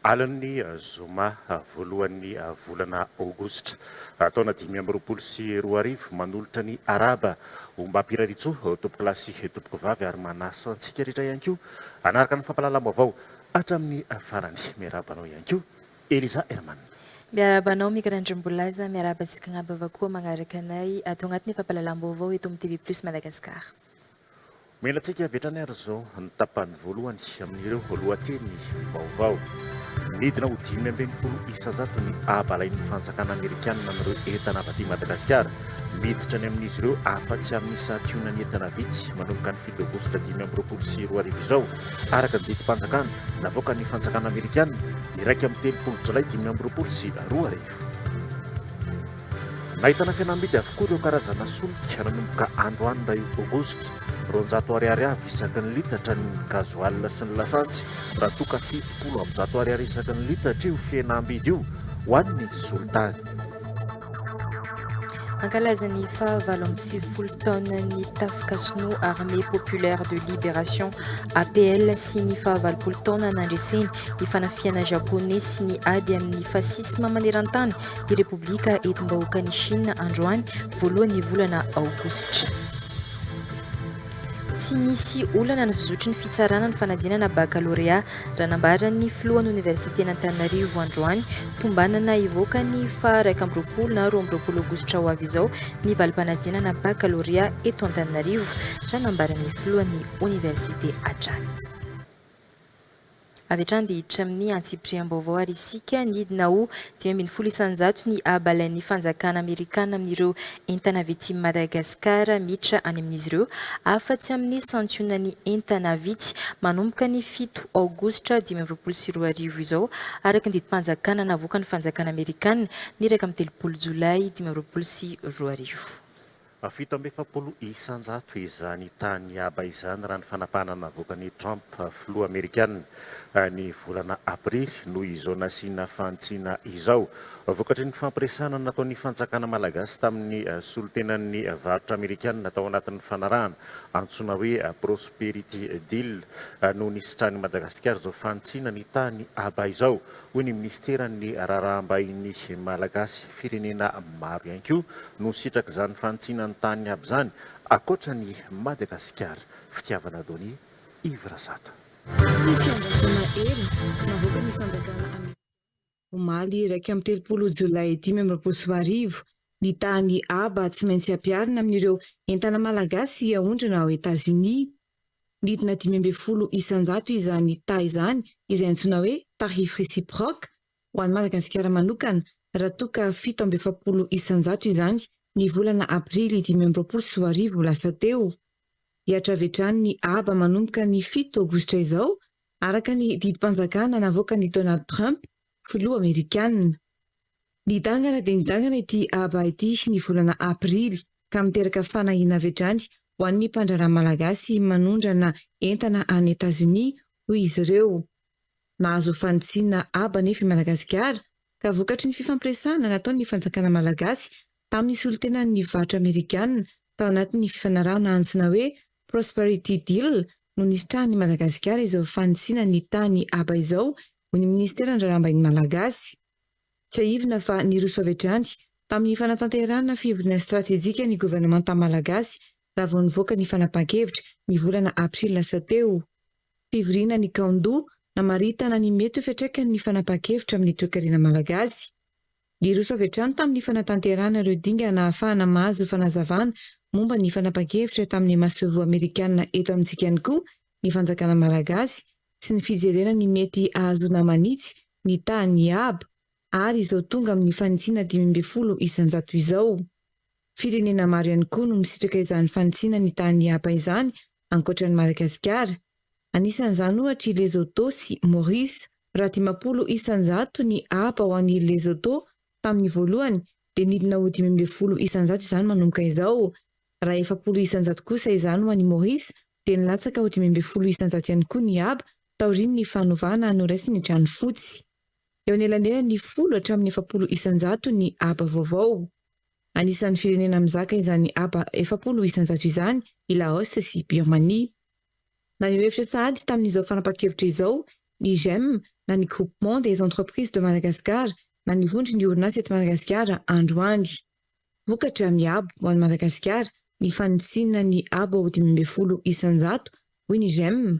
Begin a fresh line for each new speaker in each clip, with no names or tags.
Alan'ny zoma voalohan'ny volana aogositra taona 2024 manolotra ny araba omba ampiraritso tompoko lasy tompoko vavy ary manasa antsika rehetra ihany koa anaraka ny fampalalam-baovao hatramin'ny farany miarabanao ihany koa Eliza Herman.
Miarabanao mikarandrim-bolaza miaraba antsika agnabava koa magnaraka anay atao agnatin'ny fampalalam-baovao eto amin'ny TV Plus Madagascar.
Melantsika vetrany ary zao ny tapany voalohany amin'ireo lohateny vaovao. Midina ho 520 isanjato ny abalain'ny fanjakana Amerikanina amin'ireo entana avy aty Madagasikara. Miditra ny amin'izy ireo afa-tsy amin'ny santionany entana vitsy manomboka ny 7 aogositra 2024 izao. Araka ny didim-panjakana navoaka ny fanjakana Amerikanina iraika amin'ny 30 Jolay 2024. Nahitana fihenam-bidy avokoa ireo karazana solika nanomboka androany io aogositra. 200 ariary avy isaky ny litatra ny gazoal sy ny lasantsy raha toka 70 ariary isaky ny litatra io fihenam-bidy io ho an'ny solitany.
Mankalaza ny fahavalo amby 70 taona ny tafika Armée Populaire de Libération APL sy ny fahavalopolo taona nandreseny ny fanafiana japonais sy ny ady amin'ny fasisma maneran-tany ny Repoblika etim-bahoaka ny Chine androany voalohan'ny volana aogositra. Tsy misy olana ny fizotry ny fitsarana ny fanadinana baccalauréat raha nambaran'ny filohan'ny Université n'Antananarivo androany tombanana ivoaka ny fa 1 na 2 aogositra ho avy izao ny valim-panadinana baccalauréat eto Antananarivo raha nambaran'ny filohan'ny Université hatrany. Avy hatrany dia hiditra amin'ny antsipirim-baovao ary isika nidina ho 520 isanjato ny abalain'ny fanjakana Amerikanina amin'ireo entana vitsy Madagasikara miditra any amin'izy ireo afa-tsy amin'ny santionany entana vitsy manomboka ny 7 aogositra 2024 izao araka ny didim-panjakana navoaka ny fanjakana Amerikanina ny 30 Jolay 2024.
720 isanjato izany tany aba izany raha ny fanapahana navoakan'ny Trump filoha Amerikanina ny volana aprily noho izao nasiana fantsiana izao. Vokatry ny fampiresana nataon'ny fanjakana malagasy tamin'ny solotenan'ny varotra Amerikanina tao anatin'ny fanarahana antsoina hoe Prosperity Deal no nisitrany Madagasikara izao fantsiana ny tany aba izao. Hoy ny ministeran'ny raharaham-bahiny malagasy firenena maro ihany koa no sitraka izany fantsiana ny tany aba izany akoatra ny Madagasikara. Fitiavana Doni Ivrasato.
Ny fiandrasana ela navoaka ny fanjakana omaly 30 Jolay 2024 ny tany aba tsy maintsy ampiarina amin'ireo entana malagasy ahondrana ao États-Unis. Midina 520 isanjato izany taha izany izay antsoina hoe tarif réciproque ho an'ny Madagasikara manokana raha toka 720 isanjato izany ny volana aprily 2024 lasa teo. Hiatravetrany ny aba manomboka ny 7 aogositra izao araka ny didim-panjakana navoaka ny Donald Trump filoha Amerikanina. Nidangana dia nidangana ity aba ity ny volana aprily ka miteraka fanahina avetrany ho an'ny mpandraraha malagasy manondrana entana any États-Unis hoy izy ireo. Nahazo fantsiana aba nefa i Madagasikara ka vokatry ny fifampiresana nataon'ny fanjakana malagasy tamin'ny solotenan'ny varotra Amerikanina tao anatin'ny fifanarahana antsoina hoe Prosperity Deal no nisitrahany Madagasikara izao fantsiana ny tany aba izao ho ny ministeran raharaham-bahiny malagasy. Tsy aivina fa niroso avetrany tamin'ny fanatanterahana fivoriana stratejika ny gouvernemanta malagasy raha vao nivoaka ny fanapahan-kevitra ny volana aprily lasa teo. Fivoriana ny kaondo namaritana ny mety ho fiantraikan'ny ny fanapahan-kevitra amin'ny toe-karena malagasy. Niroso avetrany tamin'ny fanatanterahana ireo dinga na ahafahana mahazo fanazavana momba ny fanapahan-kevitra tamin'ny masovo Amerikanina eto amintsika ihany koa ny fanjakana malagasy sy ny fijerena ny mety ahazona manitsy ny tany aba ary izao tonga amin'ny fantsiana 520 isanjato izao. Firenena maro ihany koa no misitraka izany fantsiana ny tany aba izany ankoatran'ny Madagasikara. Anisan'izany ohatra i Lesotho sy Maurice. Raha 50 isanjato ny aba ho an'i Lesotho tamin'ny voalohany dia nidina ho 520 isanjato izany manomboka izao. Raha 70 isanjato kosa izany ho an'i Maurice dia nilatsaka ho 520 isanjato ihany koa ny aba taorian'ny fanovana noraisiny trano fotsy. Eo anelanelany 10 hatramin'ny 70 isanjato ny aba vaovao. Anisan'ny firenena mizaka izany aba 70 isanjato izany i Laos sy Birmanie. Na eo hevitra sahady tamin'izao fanapahan-kevitra izao ny GEM na ny Groupement des entreprises de Madagascar na ny vondry ny orinasa eto Madagasikara androany. Vokatra miabo ho an'i Madagasikara ny fanitsinina ny abo ao 500 isan-jato hoy ny GEM.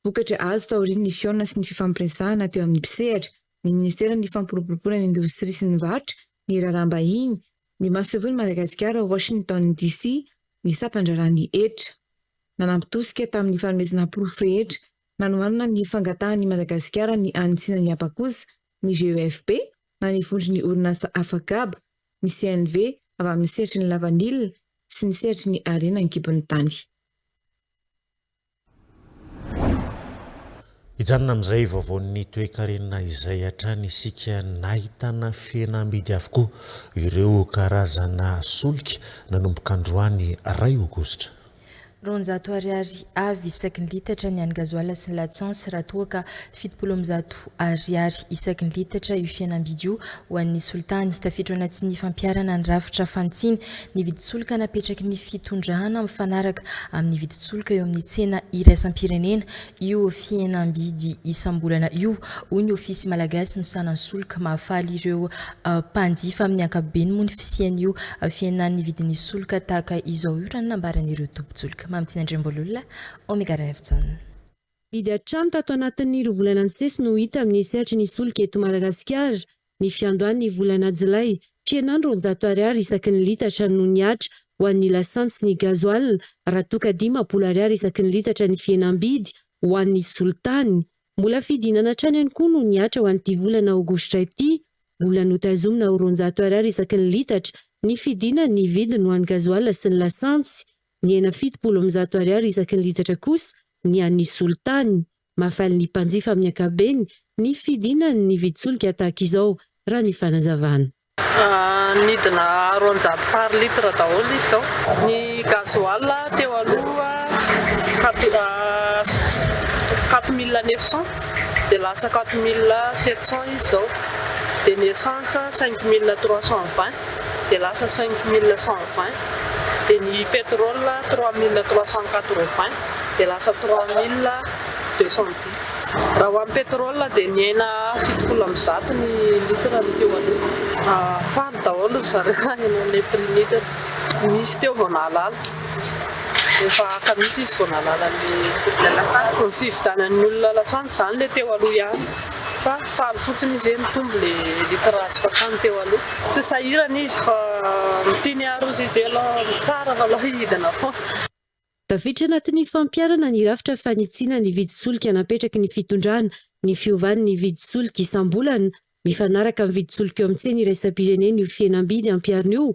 Vokatra azo taorian'ny ny fiona sy ny fifampiresahana teo amin'ny mpisehatra ny Ministeran'ny Fampiroboroboana ny Indostria sy ny Varotra ny raharaham-bahiny ny mahasoavony Madagasikara Washington DC ny sapandrarany etra. Nanampitosika tamin'ny fanomezana porofo rehetra nanohanana ny fangatahany Madagasikara ny anitsina ny aba kosa ny GEFP na ny vondry ny orinasa Afakaba ny CNV avy amin'ny sehatry ny lavanilina sy ny sehatry ny arena ny kibon'ny tany.
Hijanona amin'izay vaovaon'ny toe-karenina izay hatrany isika nahitana fihenam-bidy avokoa ireo karazana solika nanomboka androany 2 Aogositra.
900 ariary avy isaky ny litatra ny an'ny gazoala sy ny latsansy raha toa ka 700 ariary isaky ny litatra io fihenam-bidy io ho an'ny solitany tafiditra anaty ny fampiarana ny rafitra fantsiny ny vidin-tsolika napetraky ny fitondrahana mifanaraka amin'ny vidin-tsolika eo amin'ny tsena iraisam-pirenena io fihenam-bidy isam-bolana io hoy ny ofisy malagasy misana ny solika mahafaly ireo mpanjifa amin'ny ankapobeny moa ny fisian'io fihenan'ny vidin'ny solika tahaka izao io raha nambaran'ireo tompo-tsolika.
Bidy hatrany tato anatin'ny roa volana ny sesy no hita amin'ny sehatry ny solika eto Madagasikara ny fiandohan'ny volana Jolay fihenany 900 ariary isaky ny litatra no niatra ho an'ny lasantsy sy ny gazoal raha toa ka 500 ariary isaky ny litatra ny fihenam-bidy ho an'ny solitany. Mbola fidinana hatrany ihany koa no niatra ho an'ity volana Aogositra ity mbola notazomina ho 900 ariary isaky ny litatra ny fidinany vidiny ho an'ny gazoal sy ny lasantsy. Ny 700 ariary isaky ny litatra kosa ny an'ny solitany. Mahafaly ny mpanjifa amin'ny ankabeny ny fidinany ny vidin-tsolika tahaka izao raha ny fanazavana.
Nidina 200 par litre daholo izao. Ny gasoil teo aloha 4900 dia lasa 4700 izao. Dia ny essence 5320 dia lasa 5120. Dia ny pétrole 3380 dia lasa 3210. Raha ho amin'ny pétrole dia ny hena 700 ny litre ny teo aloha. Faly daholo zareo henan'ilay prix litre. Misy teo vao nahalala. Efa ka misy izy vao nahalala ny fividanan'ny olona lasantsy izany ilay teo aloha ihany. Fa faly fotsiny izy mitombo ilay litre azo fakany teo aloha. Tsy sahirana izy fa mitiny arozy izy aloha tsara fa aloha hidina foana.
Tafiditra anatin'ny fampiarana ny rafitra fanitsiana ny vidin-tsolika napetraky ny fitondrana ny fiovan'ny ny vidin-tsolika isam-bolana mifanaraka amin'ny vidin-tsolika eo amin'ny tsena iraisam-pirenena io fihenam-bidy ampiarina io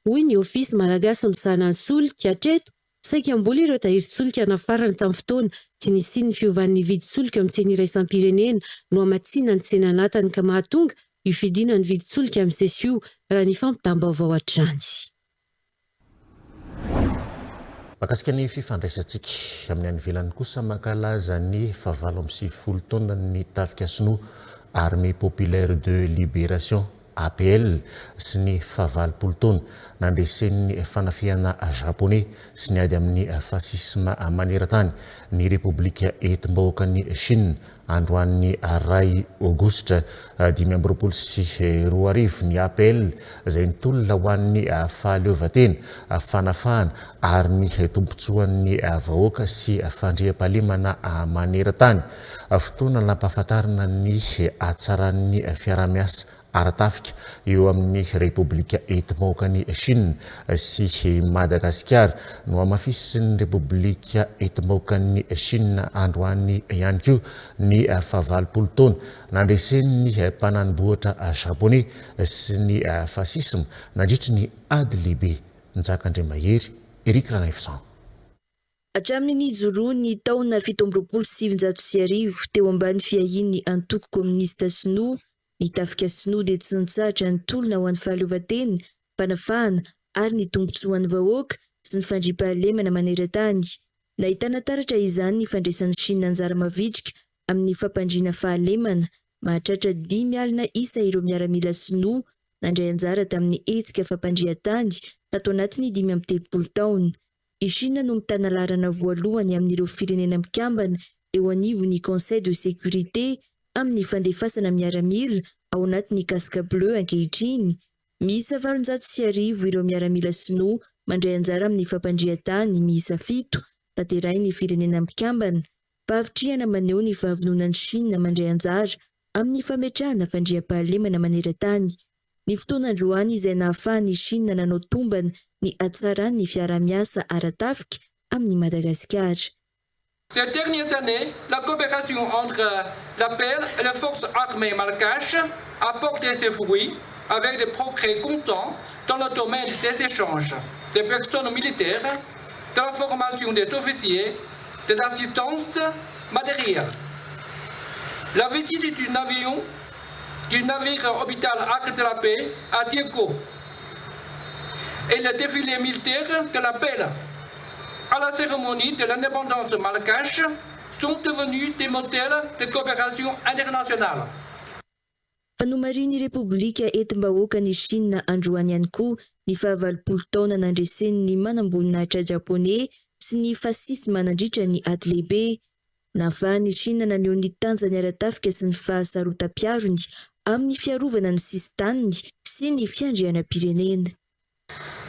hoy ny ofisy malagasy misahana ny solika hatreto saika mbola ireo tahirin-tsolika nafarana tamin'ny fotoana tsy nisy ny fiovan'ny vidin-tsolika eo amin'ny tsena iraisam-pirenena no hamatsiana ny tsena anatany ka mahatonga io fidinany vidin-tsolika amin'ny sesio raha ny fampitam-baovao hatrany.
Makasika ny fifandraisantsika amin'ny any ivelany kosa mankalaza ny 7 taona ny tafika sinoa Armée Populaire de Libération APL sy ny 70 taona nandresen'ny fanafiana japonais sy ny ady amin'ny fasisma maneran-tany ny Repoblika Etim-bahoaka ny Chine androan'ny 2 Aogositra 2020 sy 2020 ny APL izay nitolona ho an'ny fahaleovan-tena fanafahana ary ny tombontsoan'ny vahoaka sy fandriam-pahalemana maneran-tany fotoana nampahafantarana ny hatsaran'ny fiarah-miasa aratafika eo amin'ny Repoblika Etim-bahoaka ny Chine sy Madagasikara no amafisin'ny Repoblika Etim-bahoaka ny Chine androany ihany koa ny 70 taona nandresen'ny mpanamboatra japonais sy ny fasisma nandritry ny ady lehibe Njakandriamahery Eric Ranefsan.
Hatramin'ny zoroa ny taona 1730 teo ambany fiahin'ny antoko komunista sinoa ny tafika sinoa dia tsy nitsahatra nitolona ho an'ny fahaleovan-tena, fanafahana ary ny tombontsoan'ny vahoaka sy ny fandriam-pahalemana maneran-tany. Nahitana taratra izany ny fandraisan'ny Chine anjara mavitrika amin'ny fampandriana fahalemana mahatratra 5 alina isa ireo miaramila sinoa nandray anjara tamin'ny hetsika fampandrian-tany tato anatin'ny 530 taona. I Chine no mitana laharana voalohany amin'ireo firenena mikambana eo anivon'ny Conseil de sécurité amin'ny fandefasana miaramila ao anatin'ny casque bleu ankehitriny. Miisa 710 ireo miaramila sinoa mandray anjara amin'ny fampandrihan-tany miisa 7 tanterain'ny firenena mikambana. Pavitriana maneho ny fahavononan'ny Chine mandray anjara amin'ny fametrahana fandriam-pahalemana maneran-tany. Ny fotoanandroany izay nahafahan'ny Chine nanao tombana ny hatsaran'ny fiara-miasa ara-tafika amin'ny Madagascar.
Ces dernières années, la coopération entre l'APL et les forces armées malgaches a porté ses fruits avec des progrès comptants dans le domaine des échanges des personnes militaires, de la formation des officiers, de l'assistance matérielle. La visite du navire orbital Arc de la Paix à Diego et le défilé militaire de l'APL à la cérémonie de l'indépendance malgache sont devenus des modèles de coopération internationale.
Fanomarin'ny Repoblika Etim-bahoakan'i Chine androany ihany koa ny 20 taona nandresen'ny manam-boninahitra japonais sy ny fasisma nandritra ny ady lehibe. Nahafahan'ny Chine naneho ny tanjany ara-tafika sy ny fahasarotam-piarony amin'ny fiarovana ny sisin-taniny sy ny fiandrianam-pirenena.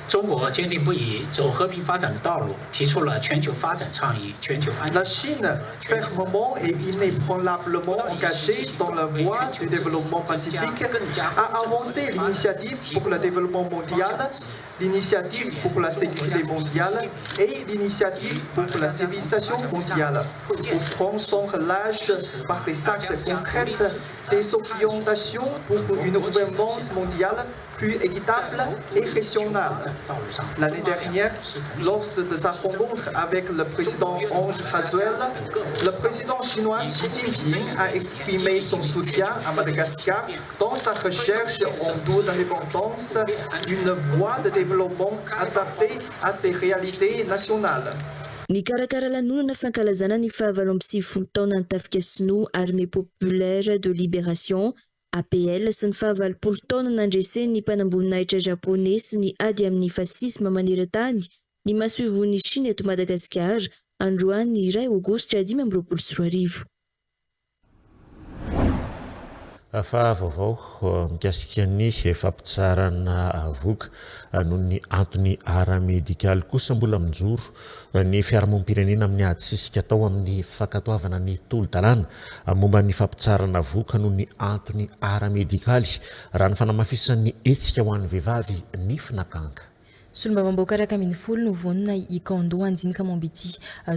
中国坚定不移走和平发展的道路，提出了全球发展倡议、全球安全。
La Chine, fermement et inébranlablement engagée dans la voie du développement pacifique, a avancé l'initiative pour le développement mondial, l'initiative pour la sécurité mondiale et l'initiative pour la civilisation mondiale, offrant sans relâche par des actes concrets des orientations pour une gouvernance mondiale plus équitable et régionale. L'année dernière, lors de sa rencontre avec le président Ange Rasuel, le président chinois Xi Jinping a exprimé son soutien à Madagascar dans sa recherche en dos d'indépendance d'une voie de développement adaptée à ses réalités nationales.
Ny karakara lanonana fankalazana ny 20 taona ny tafika sinoa Armée populaire de libération APL sy ny 20 taona nandresen'ny mpanamboninahitra japonais sy ny ady amin'ny fasisma maneran-tany ny mahasoivon'ny Chine eto Madagasikara androany 2 Aogositra 2024.
Fa vaovao mikasika ny fampitsarana voka noho ny antony ara-medikaly kosa mbola mijoro ny fiarahamonim-pirenena amin'ny ady sisika atao amin'ny fankatoavana ny tolo-dalàna momba ny fampitsarana voka noho ny antony ara-medikaly raha ny fanamafisan'ny hetsika ho an'ny vehivavy ny finakanga.
Solombavamboaka araka amin'ny folo no vonina ikandoa anjinika momba ity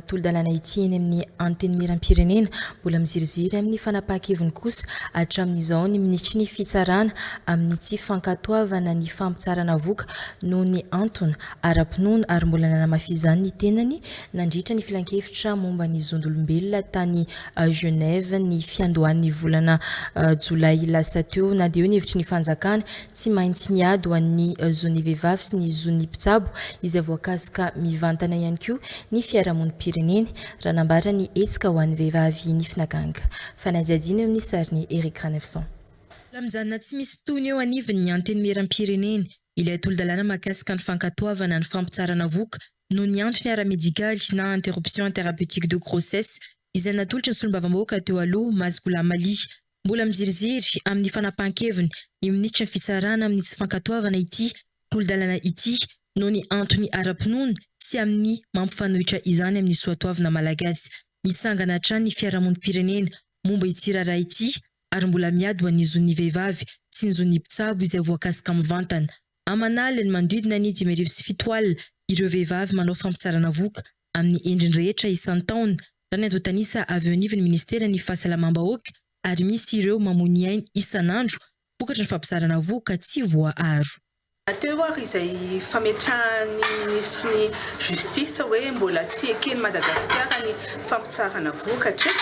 tolo-dalàna ity eny amin'ny anteny miram-pirenena mbola miziriziry amin'ny fanapahan-keviny kosa hatramin'izao ny minitry ny fitsarana amin'ny tsy fankatoavana ny fampitsarana voka noho ny antony ara-pinoana ary mbola nanamafizany ny tenany nandritra ny filan-kevitra momba ny zondolombelona tany Genève ny fiandohan'ny volana Jolay lasa teo na dia eo ny hevitry ny fanjakana tsy maintsy miady ho an'ny zony vehivavy sy ny zony mpitsabo izay voakasika mivantana ihany koa ny fiarahamonim-pirenena raha nambara ny hetsika ho an'ny vehivavy ny finakanga. Fanadiadiana eo amin'ny sariny Eric Ranefson.
Lamizana tsy misy tony eo anivon'ny anteny miram-pirenena ilay tolo-dalàna mahakasika ny fankatoavana ny fampitsarana voka noho ny antony ara-medikaly na interruption thérapeutique de grossesse izay natolotra ny solombavamboaka teo aloha Mazgola Mali mbola miziriziry amin'ny fanapahan-keviny ny minitra ny fitsarana amin'ny tsy fankatoavana ity tolo-dalàna ity noho ny antony ara-pinoana sy amin'ny mampifanohitra izany amin'ny soatoavana malagasy mitsangana hatrany ny fiarahamonim-pirenena momba ity raharaha ity ary mbola miady ho an'ny zon'ny vehivavy sy ny zon'ny mpitsabo izay voakasika mivantana. Aman'alina manodidina ny 2007 ireo vehivavy manao fampitsarana voka amin'ny endriny rehetra isan-taona raha ny antotanisa avy eo anivon'ny ministera ny fahasalamam-bahoaka ary misy ireo mamony aina isan'andro vokatra ny fampitsarana voka tsy voaaro.
Teo ary izay fametrahan'ny ministry ny justice hoe mbola tsy ekeny Madagasikara ny fampitsarana vokatra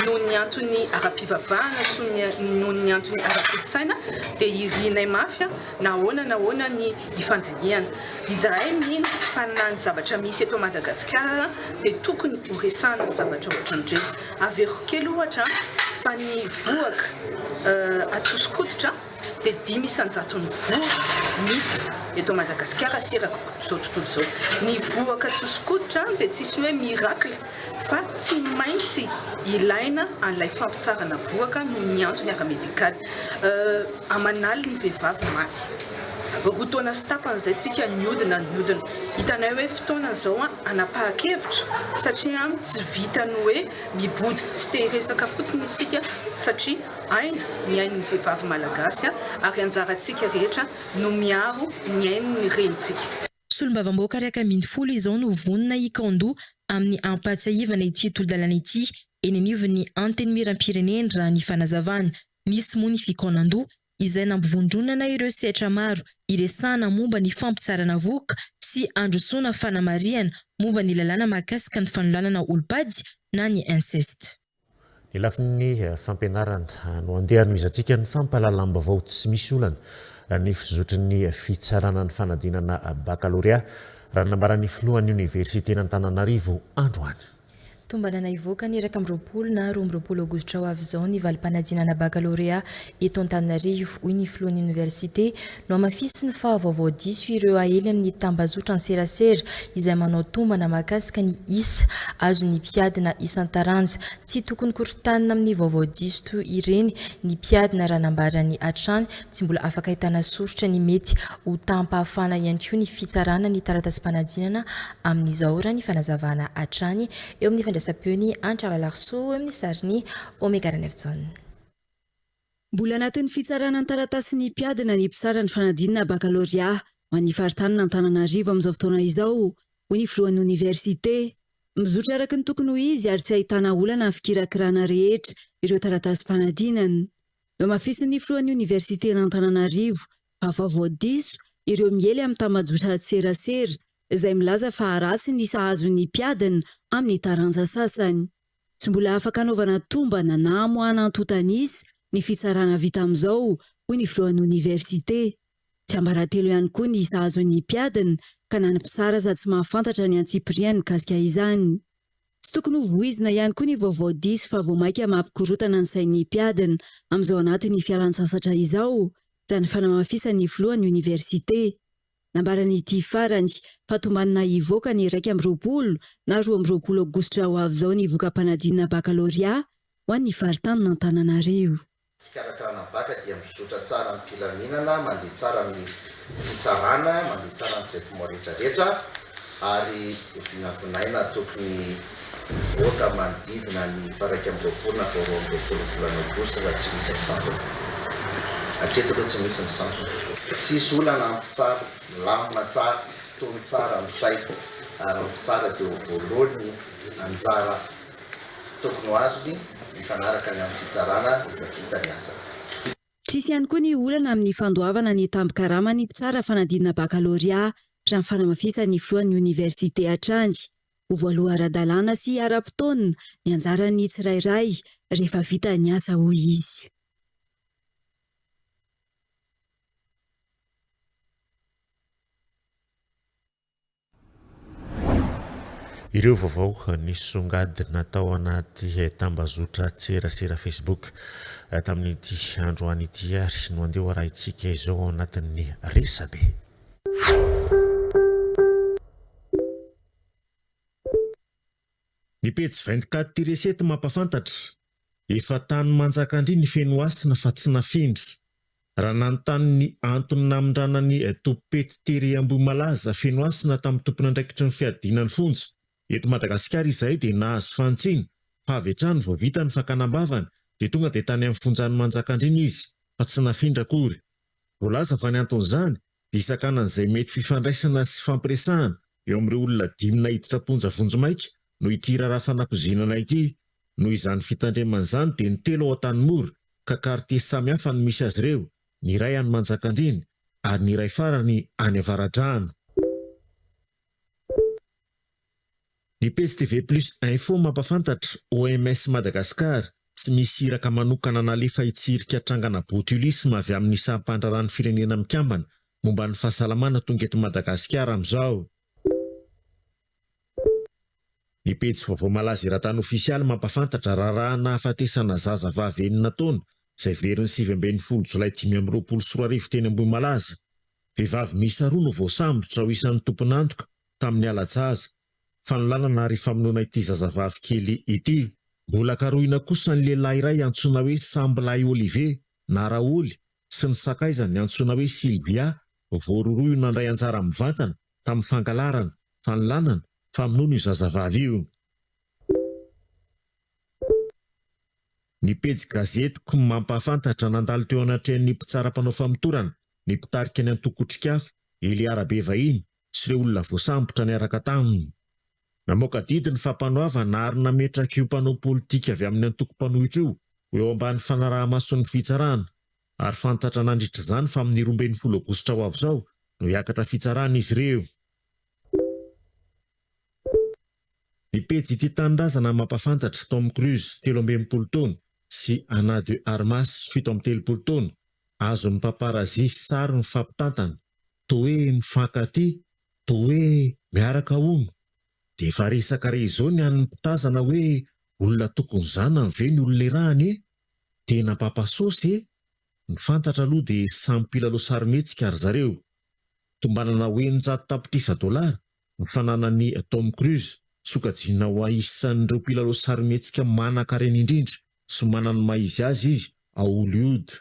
noho ny antony ara-pivavahana sy noho ny antony ara-kolotsaina dia irinay mafia nahoana ny ifandinihana. Izahay mihina fa na ny zavatra misy eto Madagasikara dia tokony horesahana ny zavatra ohatran'ireny. Avero kely ohatra fa ny voaka atsosokoditra dia 5 isanjaton'ny voa misy eto Madagasikara sirako zao tontolo zao. Ny voaka tsosokoditra dia tsisy hoe miracle fa tsy maintsy ilaina an'ilay fampitsarana voaka no ny antony ara-medikaly. Aman'aly ny vehivavy maty. Roa taona sy tapany izay tsika niodina. Hitanay hoe fotoana zao anapahakevitra satria tsy vitany hoe mibody tsy te resaka fotsiny isika satria aina ny ain'ny vehivavy malagasy ary anjarantsika rehetra no miaro ny ain'ny renitsika.
Solombavamboaka 170 izao no vonona ikando amin'ny ampatsiahivana ity tolo-dalana ity eny anivon'ny anteny miram-pireneny raha ny fanazavana. Nisy moa ny fikanando izay nampivondronana ireo sehatra maro iresahana momba ny fampitsarana voka sy androsoana fanamariana momba ny lalàna mahakasika ny fanolanana olopady na ny inceste.
Ny lafin'ny fampianarana no andeha no izantsika ny fampahalalam-baovao tsy misy olana ny fizotrin'ny fitsarana ny fanadinana baccalauréat raha nambaran'ny filohan'ny université n'Antananarivo androany.
Tombana ivoaka ny 20 na 20 aogositra ho avy izao ny valim-panadinana baccalauréat eto Antananarivo hoy ny filohan'ny université no amafisy ny fahavaovao diso ireo ahely amin'ny tambazotra serasera izay manao tombana mahakasika ny isa azo ny mpiadina isan-taranja. Tsy tokony korotanina amin'ny vaovao diso toy ireny ny mpiadina raha nambarany hatrany tsy mbola afaka ahitana soritra ny mety ho tampahafana ihany koa ny fitsarana ny taratasy-panadinana amin'izao raha ny fanazavana hatrany eo amin'ny Sapioni Antrala Larso amin'ny sariny Omega Renefton.
Mbola anatin'ny fitsarana ny taratasy ny mpiadina ny mpisara ny fanadinana baccalauréat ho an'ny faritany n'Antananarivo amin'izao fotoana izao hoy ny filohan'ny université. Mizotra araka ny tokony ho izy ary tsy ahitana olana ny fikirakirana rehetra ireo taratasy-panadinana. No mafisin'ny filohan'ny université n'Antananarivo vaovao diso ireo miely amin'ny tambazotra serasera izay milaza fa ratsy ny sahazo ny mpiadina amin'ny taranja sasany. Tsy mbola afaka anaovana tombana na amoahana antotanisy ny fitsarana vita amin'izao hoy ny filohan'ny université. Tsy ambaratelo ihany koa ny sahazo ny mpiadina ka na ny mpitsara sady tsy mahafantatra ny antsipiriany kasika izany. Tsy tokony ho voizina ihany koa ny vaovao diso fa voamaika mampikorotana ny sain'ny mpiadina amin'izao anatin'ny fialan-tsasatra izao raha ny fanamafisan'ny filohan'ny université. Nambarany ity farany fatombanina ivoaka ny 20 na 20 aogositra ho avy izao ny voka-panadinana baccalauréat ho an'ny faritany n'Antananarivo.
Fikarakarana baka dia mizotra tsara amin'ny mpilaminana, mandeha tsara amin'ny fitsarana, mandeha tsara amin'ny traitement rehetrarehetra ary vinavinaina tokony voaka manodidina ny 20 na 20 volana aogositra raha tsy misy sambo. Hatreto aloha tsy misy ny sambo. Tsisy olana ampitsara, lamina tsara, tony tsara ny saiko ary tsara dia voalohany anjara tokony ho azony mifanaraka ny amin'ny fitsarana vita ny asa.
Tsisy ihany koa ny olana amin'ny fandoavana ny tambi-karama ny mpitsara fanadinana baccalauréat raha ny fanamafisan'ny filohan'ny université hatrany. Ho voaloha ara-dalàna sy ara-potoana ny anjarany tsirairay rehefa vita ny asa hoy izy.
Ireo vaovao nisongady natao anaty tambazotra tserasera Facebook tamin'ity androany ity ary no andeha arahintsika izao anatin'ny resabe. Ny pejy 24 ty resety mampafantatra efa tany manjakandry ny fenoasina fa tsy nafindra raha nanontany ny antony namindranany tompety tery Ambohimalaza fenoasina tamin'ny tompona andraikitry ny fiadinany fonja eto Madagasikara izay dia nahazo fantsiny fa avy hatrany vao vita ny fakanambavana dia tonga dia tany amin'ny fonjany manjakandriny izy fa tsy nafindra akory. Voalaza fa ny anton'izany dia isakanan'izay mety fifandraisana sy fampiresahana eo amin'ireo olona 5 nahiditra-ponja vonjomaika no ity raharaha fanakozinana ity. Noho izany fitandreman'izany dia ny 3 ao Antanimora ka quartier samihafa no misy azy ireo, ny iray any Manjakandriny ary ny iray farany any Avaradrano. Ny PSTV Plus Info mampafantatra OMS Madagasikara tsy misy iraka manokana nalefa hitsirika trangana botulisme avy amin'ny sampandrarany firenena mikambana momba ny fahasalamana tonga eto Madagasikara amin'izao. Ny pejy vaovao malaza eran-tany ofisialy mampafantatra raharaha nahafatesana zazavavy 9 taona
izay veriny 7 Jolay 2024 teny Ambohimalaza. Vehivavy miisa 2 no voasambotra ho isan'ny tompon'antoka tamin'ny alatsaza. Fa ny lalana ary famonoana ity zazavavy kely ity. Mbola karohina kosa ny lehilahy iray antsoina hoe Sambilay Olivier na Raoly sy ny sakaizany antsoina hoe Sylvia, voaroroy nandray anjara mivantana tamin'ny fangalarana fa ny lanana famonoana io zazavavy io. Ny pejy gazetiko mampahafantatra nandalo teo anatrehan'ny mpitsaram-panao famotorana ny mpitarika ny Antokotrikafa, Eli Arabe vahiny sy ireo olona voasambotra niaraka taminy. Namoaka didy ny fampanoavana ary nametraka io mpanao politika avy amin'ny antoko-panohitra io ho eo ambany fanaraha-mason'ny fitsarana, ary fantatra nandritra izany fa amin'ny 12 Aogositra ho avy izao no hiakatra fitsarana izy ireo. Ny pejy ity tanindrazana mampafantatra Tom Cruise 13 taona sy Ana de Armas 17 taona azon'ny paparazi sary ny fampitantana, toa hoe mifankaty, toa hoe miaraka ono. Dia efa resaka re izao ny an'ny mpitazana hoe olona tokony zana ve ny olona irahany e? Tena papasosy e? Ny fantatra aloha dia samy mpilalao sarimihetsika ary zareo. Tombanana hoe $100,000 ny fananan'ny Tom Cruise, sokajiana ho isan'ireo mpilalao sarimihetsika manan-karena indrindra sy manana ny maha-izy azy izy ao Hollywood.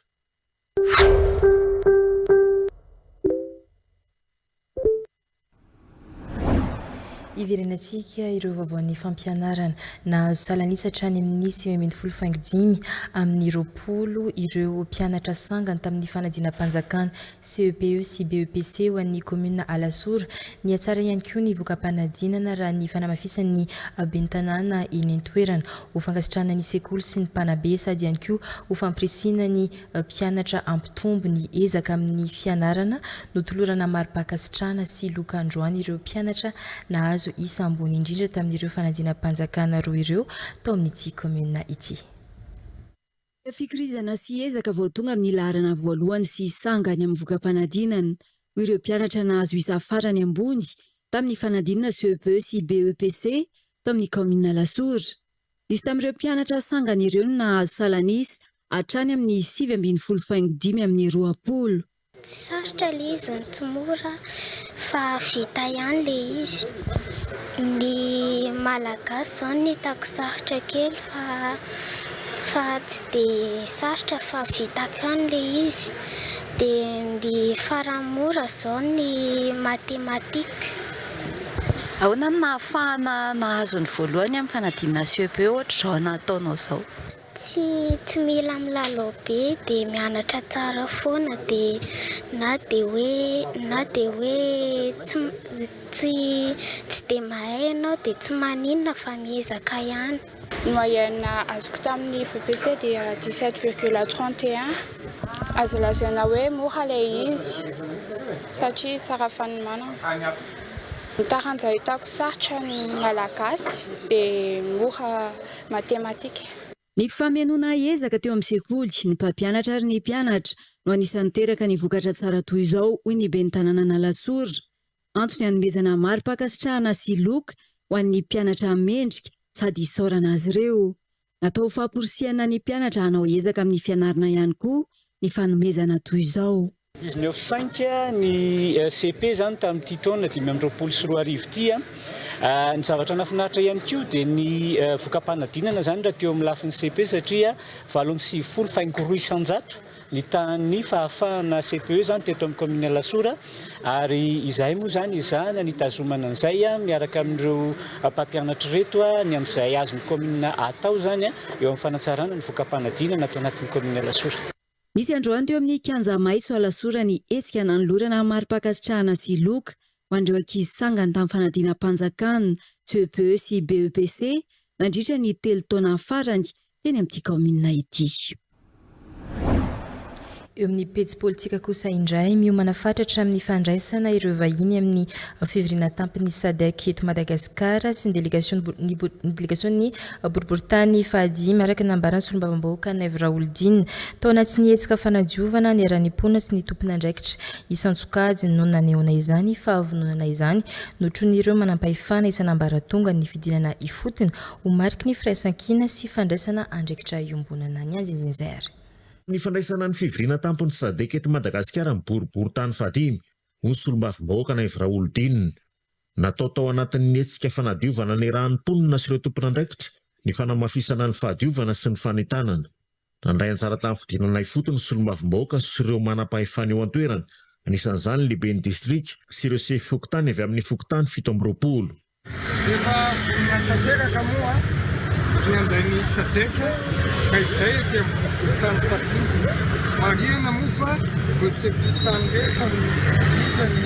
Iverenantsika ireo vaovaon'ny fampianarana nahazo salanisatra any amin'ny 7.5 amin'ny 20 ireo mpianatra sangany tamin'ny fanadina-panjakana CEPE sy BEPC ho an'ny commune Alasoura. Ny atsara ihany koa ny vokam-panadinana raha ny fanamafisan'ny bentanàna eny an-toerana ho fankasitrahana ny sekoly sy ny mpanabe sady ihany koa ho fampirisihana ny mpianatra ampitombo ny ezaka amin'ny fianarana notolorana mari-pakasitrahana sy lokandroany ireo mpianatra nahazo isa ambony indrindra tamin'ireo fanadina-panjakana roa ireo tao amin'ity commune ity.
Fikirizana sy ezaka voatonga amin'ny laharana voalohany sy sangany amin'ny vokam-panadinana ho ireo mpianatra nahazo isa farany ambony tamin'ny fanadinana CEPE sy BEPC tao amin'ny commune Alasoura. Izy tamin'ireo mpianatra sangany ireo no nahazo salanisy hatrany amin'ny 7.5 amin'ny 20.
Tsy sarotra ilay izy ny tsy mora fa vita ihany ilay izy. Ny malagasy zao ny hitako sarotra kely fa tsy dia sarotra fa vita ihany ilay izy. Dia ny farany mora zao ny matematika.
Ahoana no nahafahana nahazo ny voalohany amin'ny fanadinana CEPE ohatr'izao nataonao izao?
Tsy mila milalao be dia mianatra tsara foana dia na dia hoe tsy dia mahay ianao dia tsy maninona fa miezaka ihany.
Ny moyenne azoko tamin'ny BEPC dia 17,31. Azo lazaina hoe mora ilay izy satria tsara fanomanana. Ny taranja hitako sarotra ny malagasy dia mora matematika.
Ny famianona ezaka teo amin'ny sekoly, ny mpampianatra ary ny mpianatra no anisan'ny teraka ny vokatra tsara toy izao hoy ny ben'ny tanàna Alasoura. Antony hanomezana mari-pakasitrahana sy loka ho an'ny mpianatra mendrika sady isaorana azy ireo. Natao famporisihana ny mpianatra hanao ezaka amin'ny fianarana ihany koa ny fanomezana toy izao.
19.5 ny CP zany tamin'ity taona 2024 ity. Ny zavatra nafinaritra ihany koa dia ny vokam-panadinana zany raha teo amin'ny lafin'ny CP satria 7.5 ny tany fahafahana CPE zany teto amin'ny commune Alasoura ary izay moa zany izahana nitazomana an'izay miaraka amin'ireo mpampianatra reto ny amin'izay azon'ny commune atao zany eo amin'ny fanatsarana ny vokam-panadinana atao anatin'ny commune Alasoura.
Nisy androany teo amin'ny kianja maitso Alasoura ny hetsika nanolorana mari-pakasitrahana sy loka ho an'ireo ankizy sangany tamin'ny fanadinam-panjakana CEPE sy BEPC nandritra ny 3 taona farany teny amin'ity commune ity.
Eo amin'ny pejy politika kosa indray miomana fatratra amin'ny fandraisana ireo vahiny amin'ny fivoriana tampony SADC eto Madagasikara sy ny delegasion'ny boriboritany fahadimy miaraka nambarana solombavam-bahoaka Naivo Raoldina tao anatin'ny hetsika fanadiovana ny ara-niponina sy ny tompon'andraikitra isan-tsokajy no nanehoana izany fa avononana izany notron'ireo manampahefana isan'ambaratonga ny fidinana ifotona ho mariky ny firaisan-kina sy fandraisana andraikitra iombonana ny anjinjinzary.
Ny fandraisana ny fivoriana tampony Sadek eto Madagasikara miboribory tany fadimy ho solombavim-bahoaka na Evra Olodinina. Natao tao anatin'ny hetsika fanadiovana ny rahan'ny mponina sy ireo tompon'andraikitra ny fanamafisana ny fahadiovana sy ny fanentanana. Nandray anjara tamin'ny fidinana ifotony solombavim-bahoaka sy ireo manam-pahefana eo an-toerana, anisan'izany lehiben'ny distrika sy ireo sefy fokotany avy amin'ny fokotany 720.
Efa natanteraka moa ny andainy Sadeka ka izay dia fokotany fatiny. Marihana moa fa ireo sefy fokotany rehetra ny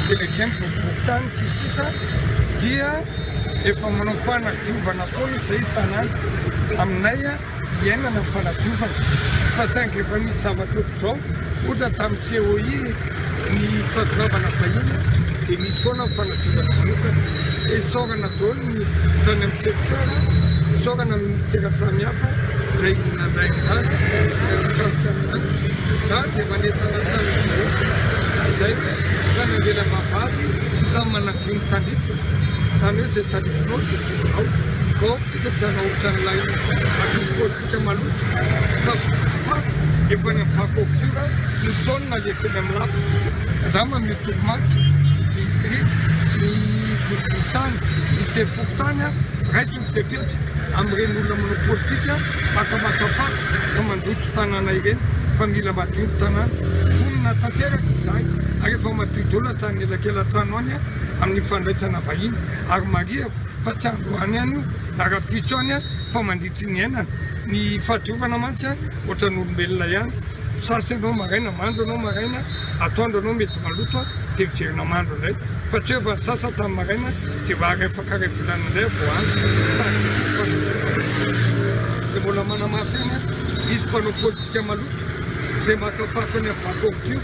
delegeny fokotany tsy sisa dia efa manao fanadiovana foana izay isanandro. Aminay iainana fanadiovana fa saingy efa misy zavatra ohatr'izao ohatra tamin'ny COI ny fatoravana vahiny dia misy foana fanadiovana manokana. Isaorana daholo ny tany amin'ny sektora, isaorana ministera samihafa izay nandray anjara mikasika an'izany. Za dia manentana tsara izay hoe fanangela mavady samy manadio ny talifa. Izany hoe izay talifinao dia tianao. Ka tsika tsara ohatran'ilay atoko politika maloto fa efa ny ampakotura ny taonina lefeny amin'ny lapa. Za mameo tolomaty district ny fokotany ny sefokotany raitsy ny fepetra amin'ireny olona manao politika makamakafa ka mandoto tanàna ireny fa mila madio ny tanàna. Vonona tanteraka izay ary efa madio daholo hatrany elakelan-trano any amin'ny fandraisana vahiny ary mariako fa tsy androany any io na rapitso any fa mandritry ny ainana. Ny fahadiovana mantsy ohatran'olombelona ihany. Sasy anao maraina, mandro anao maraina, atoandro anao mety maloto dia miverina mandro indray. Fa tsy hoe fa sasa tamin'ny maraina dia vary afaka revolana indray vao andro. Dia mbola manamafy any misy mpanao politika maloto izay makafako any avakoko io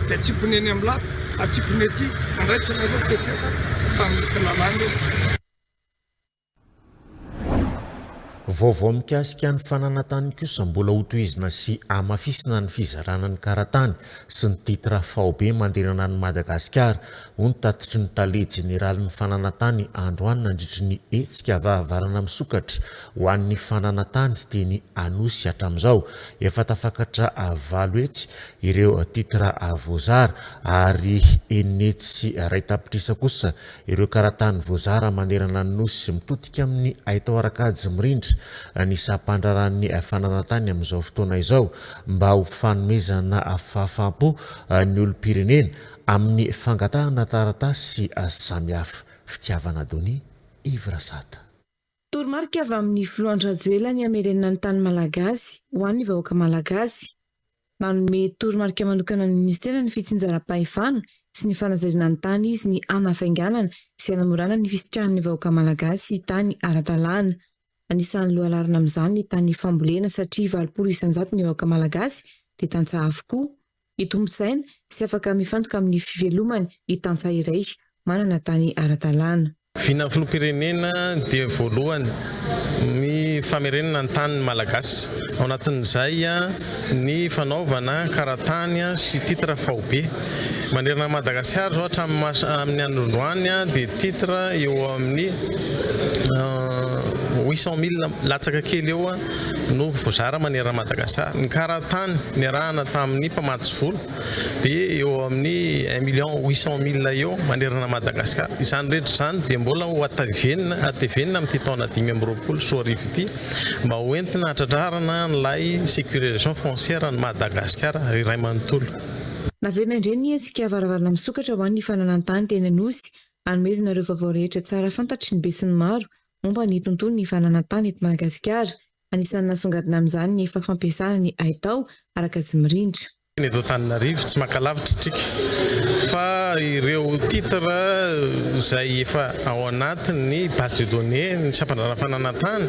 dia atsipony eny amin'ny lapa, atsipony ety andraitsana ireo pepeta fa misy lalàna eo.
Vaovao mikasika ny fananantany kosa mbola hotohizina sy amafisina ny fizarana ny karatany sy ny titra faobe manderana ny Madagasikara ho ny tatitry ny tale jeneraly ny fananantany androany nandritry ny hetsika avavarana misokatra ho an'ny fananantany teny anosy hatramin'izao. Efa tafakatra 8 hetsy ireo titra voazara ary enetsy sy ray tapitrisa kosa ireo karatany voazara manderana ny nosy sy mitotika amin'ny aitao arakajy mirindra ny sampandraran'ny fananantany amin'izao fotoana izao mba ho fanomezana fahafaham-po ny olom-pirenena amin'ny fangatahana taratasy sy samihafa. Fitiavana Dony, Ivrasata.
Toromarika avy amin'ny filohan-drajoela ny amerenana ny tany malagasy ho an'ny vahoaka malagasy. Manome toromarika manokana ny ministera ny fitsinjaram-pahefana sy ny fanazarina ny tany izy ny anafainganana sy anamorana ny fisitrahan'ny vahoaka malagasy tany ara-dalàna. Anisan'ny lohalarina amin'izany ny tany fambolena satria 20 isanjato ny vahoaka malagasy dia tantsaha avokoa. Itombotsaina sy afaka mifantoka amin'ny fivelomany ny tantsaha iray manana tany ara-dalàna.
Vina filoham-pirenena dia voalohany ny famerenana ny tany malagasy. Ao anatin'izay ny fanaovana karatany sy titra faobe. Manerana Madagasikara zao hatramin'ny androany dia titra eo amin'ny 800,000 latsaka kely eo no voazara manerana Madagasikara. Ny karatany niarahana tamin'ny mpamatsy volo dia eo amin'ny 1,800,000 eo manerana Madagasikara. Izany rehetra izany dia mbola ho atevenina amin'ity taona 2020 sy arivo ity mba ho entina hatratrarana nylay sécurisation foncière ny Madagasikara iray manontolo.
Naverina indray ny hetsika varavarana misokatra ho an'ny fananantany teny anosy hanomezana ireo vaovao rehetra tsara fantatry ny be sy ny maro momba ny tontolo ny fananantany eto Madagasikara. Anisan'ny nasongadina amin'izany ny efa fampiasana ny haitao arakajy mirindra.
Ny eto Antananarivo tsy makalavitra tsika fa ireo titra izay efa ao anatin'ny base de données ny sampandrarana fananantany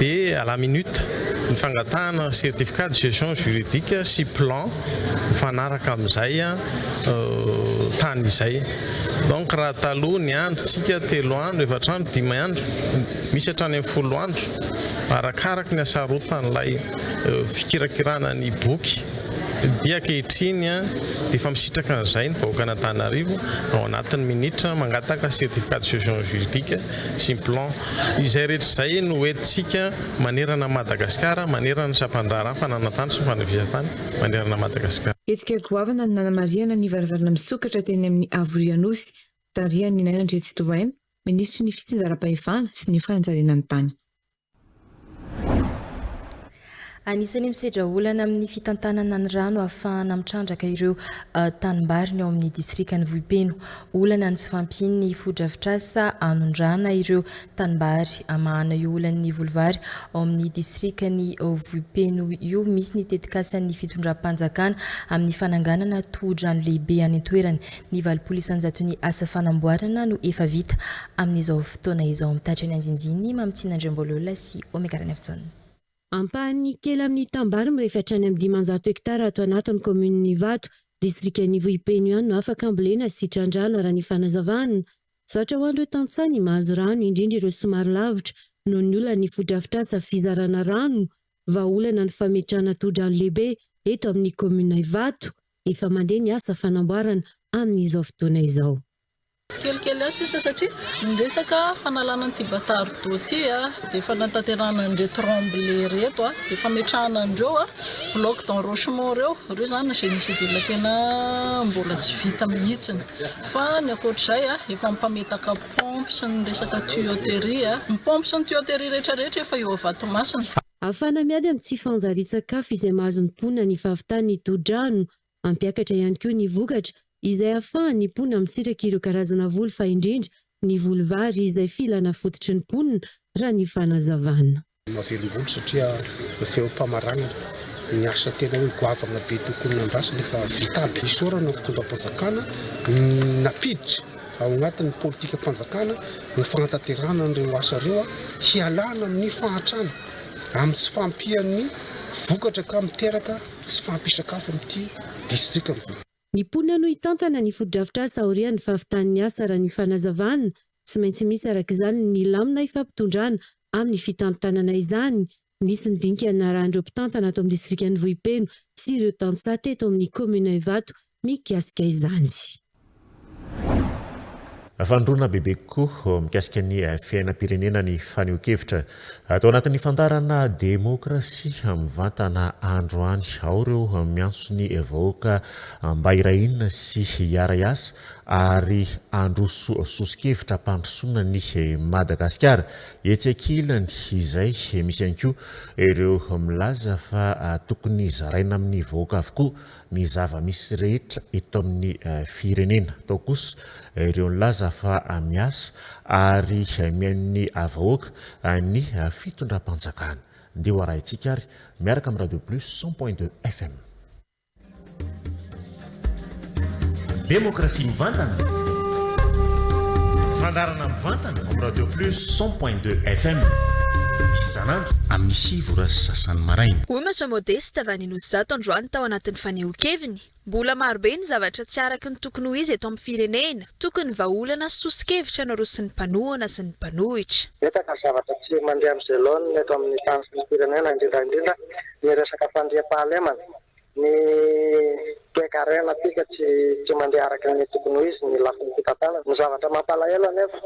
dia à la minute ny fangatahana certificat de gestion juridique sy plan mifanaraka amin'izay tany izay. Donc raha taloha ny andro tsika 3 andro, 4 andro, 5 andro, misy hatrany amin'ny 10 andro arakaraka ny hasarotan'ilay fikirakirana ny boky dia ankehitriny dia efa misitraka an'izay ny vahoaka an'Antananarivo ao anatin'ny minitra mangataka certificat de situation juridique sy ny plan izay rehetra izay no entintsika manerana Madagasikara, manerana Sapandrara, fananantany sy fanavizan-tany manerana Madagasikara.
Hetsika goavana ny nanamariana ny varavarana misokatra teny amin'ny Avorianosy tarihan'ny Nana Ndretitoaina, ministry ny fitsinjaram-pahefana sy ny fanantsariana ny tany.
Anisany misedra olana amin'ny fitantanana ny rano ahafahana mitrandraka ireo tanimbary ao amin'ny distrikany Vohipeno. Olana ny tsy fampiny ny fodrafitrasa anondrana ireo tanimbary amahana io olan'ny Volvary ao amin'ny distrikany Vohipeno io misy ny tetikasan'ny fitondram-panjakana amin'ny fananganana todrano lehibe any an-toerany. Ny valopolo isanjaton'ny asa fanamboarana no efa vita amin'izao fotoana izao. Mitatra ny anjinjiny Mamitsina Andriambolola sy Omegarany Avitsona.
Ampahany kely amin'ny tambary mirehefa hatrany amin'ny 500 hektara ato anatin'ny komuniny Vato, distrikany Vohipeno ihany no afaka ambolena sy trandrano raha ny fanazavana. Zatra ho an'ireo tantsany mahazo rano indrindra ireo somary lavitra noho ny olana ny fodrafitrasa fizarana rano vahaolana ny fametrahana todrano lehibe eto amin'ny komunina Vato efa mandeha ny asa fanamboarana amin'izao fotoana izao.
Kelikely sisa satria miresaka fanalana an'ity Batardo ty dia fanantanterahana andreo tremble reto dia fametrahana andreo bloc d'enrochement reo zany génie civil tena mbola tsy vita mihitsiny fa ny akoatr'izay efa mipametaka pompe sy ny resaka tuyauterie ny pompe sy ny tuyauterie rehetrarehetra efa eo Vatomasina.
Afana miady amin'ny tsy fanjaritsan-kafo izay mahazo ny mponina ny fahavitany todrano, ampiakatra ihany koa ny vokatra izay ahafahany ny mponina misiraka ireo karazana volo fa indrindra ny volovary izay filana fototry ny mponina raha ny fanazavana.
Maverim-bolo satria feom-pamarana ny asa tena hoe goavana be tokony nandrasa nefa vita aby. Isorana fitondram-panjakana napiditra ao anatin'ny politika mpanjakana ny fanatanterahana an'ireo asa ireo hialana amin'ny fahatrana amin'ny sy fampian'ny vokatra ka miteraka sy fampisakafo amin'ity distrika Vohipeno.
Ny mponina no hitantana ny fodrafitrasa aorian'ny fahavitan'ny asa raha ny fanazavana tsy maintsy misy araka izany ny lamina ifampitondrana amin'ny fitantanana izany. Nisy ny dinkana raha andreo mpitantana ato amin'ny distrikany Vohipeno sy ireo tantsata eto amin'ny komina Vato mikasika izany.
Fandrona bebe kokoa mikasika ny fiainam-pirenena ny faneho-kevitra atao anatin'ny fandarana demokrasia mivantana androany ao ireo miantso ny vahoaka mba irahinina sy hiara asa ary androso sosikevitra mpandrosoana ny Madagasikara. Etsy ankilany izay misy ihany koa ireo milaza fa tokony zaraina amin'ny vahoaka avokoa ny zava-misy rehetra eto amin'ny firenena. Tao kosa ireo milaza fa miasa ary mihain'ny vahoaka ny fitondram-panjakana. Ndeha ho arahintsika ary miaraka amin'ny Radio Plus 100.2 FM. Demokrasia mivantana, fandarana mivantana amin'ny Radio Plus 100.2 FM. Isanandro amin'ny sivy sasany maraina.
Ouma modeste va ninusato androany tao anatin'ny faneho-keviny. Mbola marobe ny zavatra tsy araky ny tokony ho izy eto amin'ny firenena. Tokony vahaolana sy tosikevitra nareo sy ny mpanohana sy ny mpanohitra.
Betaka zavatra tsy mandeha amin'ny zelony eto amin'ny tany sy ny firenena indrindra ny resaka fandriam-pahalemana. Ny toe-karena tika tsy mandeha araky ny tokony ho izy ny lafin'ny fitantanana. Ny zavatra mampalahelo anefa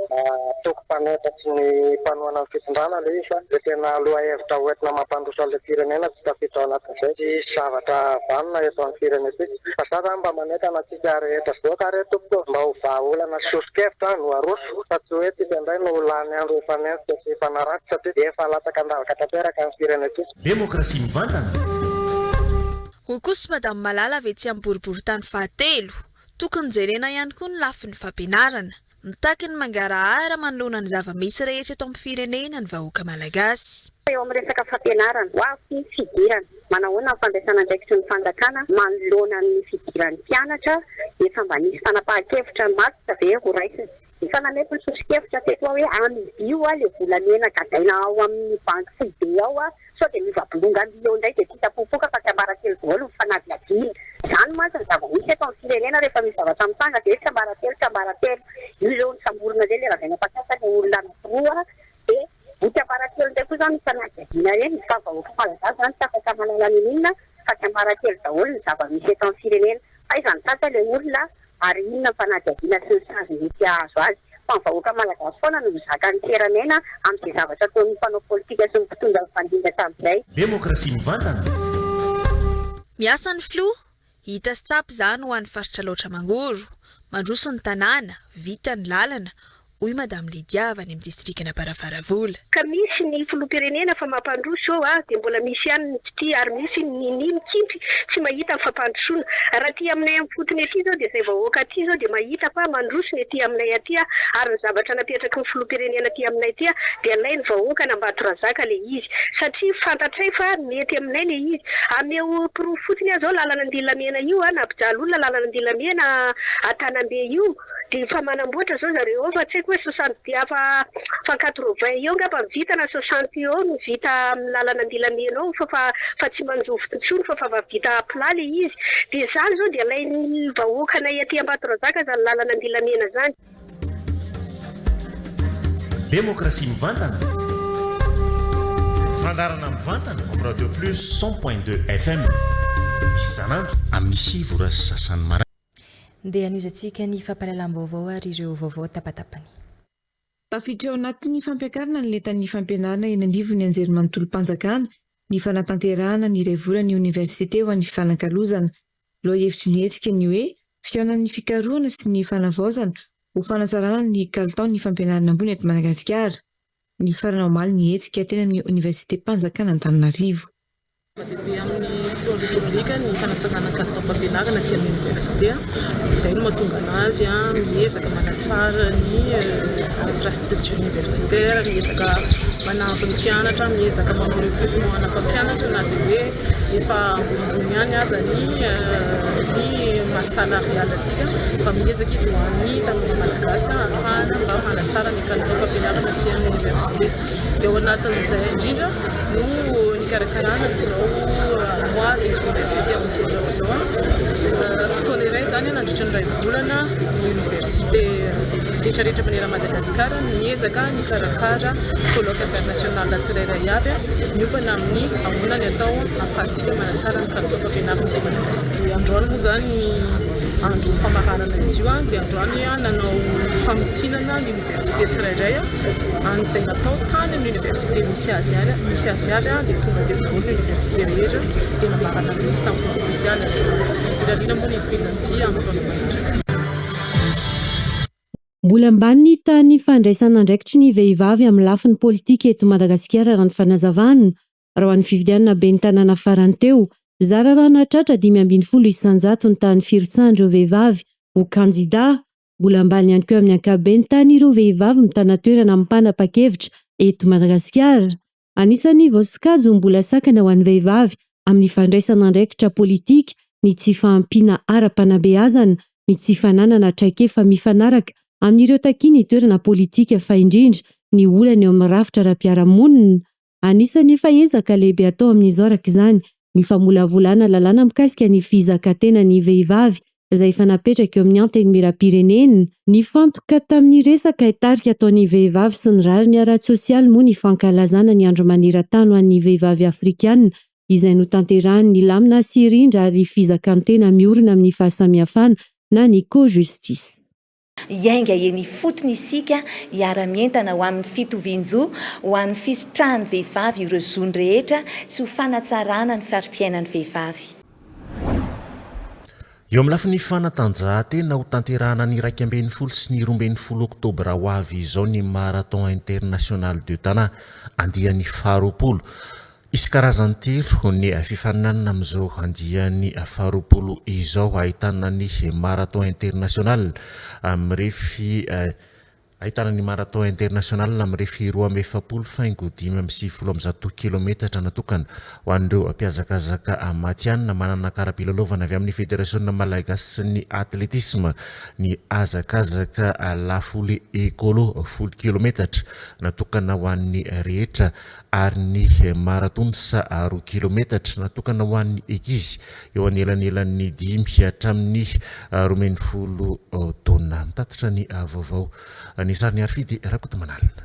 toko-paneta sy ny mpanohana amin'ny fitondrana le izy dia tena aloha hevitra hoentina mampandroso an'ilay firenena tsy tafiditra ao anatin'izay. Tsy zavatra vanona eto amin'ny firenena. Fasara mba manetana antsika rehetra voaka reto tompoko mba ho vahaolana sosikevitra no aroso fa tsy hoe tika indray no lany andro efanentsika sy fanaratsy satria efa latsaka andavaka tanteraka amin'ny firenena.
Demokrasia mivantana.
Hoy kosa Madame Malala avetsy amin'ny boriboritany fahatelo. Tokony jerena ihany koa ny lafin'ny fampianarana. Mitaky ny mangarahara manoloana ny zava-misy rehetra eto amin'ny firenena ny vahoaka malagasy.
Eo amin'ny resaka fampianarana ho avy ny fidirana. Manahoana ny fandraisana andraikitry ny fanjakana manoloana ny fidiran'ny mpianatra efa mba nisy fanapahan-kevitra masina ve ho raisina. Efa nanepo ny sosikevitra teto hoe amibio le volamena gadaina ao amin'ny banky foibe ao so dia mivabolonga eo indray dia tia popoka fa tsiambaratelo voalo fanady adiny. Izany mantsy ny zava-misy eto amin'ny firenena rehefa misy zavatra mitanga dia tsiambaratelo ireo ny samborona zay le ravaina mpampiasa ny olona anankiroa dia tsiambaratelo indray koa izany fanady adina reny fa vahoaka malagasy zany tsy afaka malala ny inona fa marakely daholo ny zava-misy eto amin'ny firenena fa izany sasa ilay olona ary inona ny fanadihadiana sy ny sazy mety azo azy fa ny vahoaka malagasy foana no mizaka ny teranena amin'izay zavatra ataon'ny mpanao politika sy ny mpitondra mifandingatra amin'izay.
Demokrasia mivantana.
Miasa ny filoha hita sy tsapy izany ho an'ny faritra loatra mangoro mandroso ny tanàna vita ny lalana hoy Madame Lydia avy any amin'ny distrikina Baravaravola.
Ka misy ny filoham-pirenena fa mampandroso dia mbola misy ihany ny tity ary misy ny mikintry tsy mahita ny fampandrosoana. Raha ty aminay amin'ny fotony aty zao dia izay vahoaka aty zao dia mahita fa mandroso ny aty aminay aty ary ny zavatra napetraky ny filoham-pirenena aty aminay aty dia ilay ny vahoaka Nambatondrazaka ilay izy satria fantatray fa mety aminay ilay izy. Ameo pirofo fotony zao lalana Andilamena io na Ampijalolona lalana Andilamena Antanambe io dia fa manamboatra zao zareo fa tsy haiko hoe 60 dia fa 80 eo ngapa vita na 60 eo no vita amin'ny lalana Andilamena ao fa tsy manjovo intsony fa vita plat ilay izy. Dia izany zao dia ilay ny vahoakanay aty Ambatondrazaka zany lalana Andilamena zany.
Demokrasia mivantana. Fandarana mivantana amin'ny Radio Plus 100.2 FM. Isanandro amin'ny sivy sy sasany maraina.
Ndeha hanozantsika ny fampahalalam-baovao ary ireo vaovao tapatapany.
Tafiditra ao anatin'ny fampiakarana ny lentan'ny fampianarana eny anivon'ny anjerimanontolo-panjakana ny fanatanterahana ny iray vola ny oniversite ho an'ny fanankalozana. Lohahevitry ny hetsika ny hoe fihaonan'ny fikarohana sy ny fanavaozana ho fanatsarana ny kalitao ny fampianarana ambony eto Madagasikara. Ny farana omaly ny hetsika teny amin'ny oniversite Panjakana Antananarivo.
Dia amin'ny filoha ny fanatsarana kalitao fampianarana aty amin'ny oniversite izay no mahatonga anazy miezaka manatsara ny infrastructure universitaire, miezaka manampy ny mpianatra, miezaka manao recrutement ana mpampianatra na dia hoe efa ambonimbony ihany aza ny masalarialantsika fa miezaka izy ho an'ny tanora malagasy ahafahana mba manatsara ny kalitao fampianarana aty amin'ny oniversite. Dia ao anatin'izay indrindra no nikarakarana izao mois des universités amintsika izao fotoana iray zany nandritra ny ray volana ny université rehetrarehetra maneran Madagasikara miezaka nikarakara colloque international tsirairay avy miompana amin'ny amonany atao ahafahantsika manatsara ny kalitao fampianarana eto Madagasikara. Androany moa zany andro famaranana izy io dia androany nanao famotsinana ny université tsirairay an'izay natao tany amin'ny université misy azy avy dia tonga dia voly ny université rehetra dia namarana ministre tamin'ny ofisialy irariana moa ny présidenti amin'ny taona mahindraka.
Mbola ambany ny tany fandraisana andraikitry ny vehivavy amin'ny lafiny politika eto Madagasikara raha ny fanazavana raha ho an'ny fifidianana ben'ny tanàna farany teo zara raha natratra 520 isanjato ny tany firotsahan'ireo vehivavy ho kandida. Mbola ambany ihany koa amin'ny ankabeny tany ireo vehivavy mitana toerana mpanapa-kevitra eto Madagasikara. Anisany voasikajo mbola sakana ho an'ny vehivavy amin'ny fandraisana andraikitra politika ny tsy fahampiana ara-panabeazana, ny tsy fananana traikefa mifanaraka amin'ireo takiny toerana politika fa indrindra ny olana eo amin'ny rafitra ara-piarahamonina. Anisany efa ezaka lehibe atao amin'izao araka izany ny famolavolana lalàna mikasika ny fizakantena ny vehivavy izay efa napetraka eo amin'ny anteny miram-pirenena. Ny fantoka tamin'ny resaka hitarika ataon'ny vehivavy sy ny rariny ara-tsosialy moa ny fankalazana ny andro maneran-tany ho an'ny vehivavy afrikanina izay no tanterahan'ny lamina sy rindra ary fizakantena miorina amin'ny fahasamihafana na ny co-justice.
Iainga eny fotony isika hiara-mientana ho amin'ny fitovian-jo ho amin'ny fisitrahan'ny vehivavy ireo zony rehetra sy ho fanatsarana ny fari-piainan'ny vehivavy.
Eo amin'ny lafiny fanatanjahantena ho tanterahana ny 12 sy ny 12 oktobra ho avy izao ny marathon international de Tana andian'ny faharoapolo. Isy karazany telo ny fifaninanana amin'izao andian'ny faharoapolo izao ahitana ny marathon international mirefy ahitana ny marathon international mirefy 240 faingo 570 kilometatra natokana ho an'ireo mpiazakazaka matianina manana karapilalovana avy amin'ny fédération malagasy sy ny atletisme ny azakazaka lafole ekolo 10 kilometatra natokana ho an'ny rehetra ary ny marathon sa 2 kilometatra natokana ho an'ny ekizy eo anelanelan'ny 5 hatramin'ny 12 taona. Mitatitra ny vaovao ny sariny Arfidy Rakotomanalina.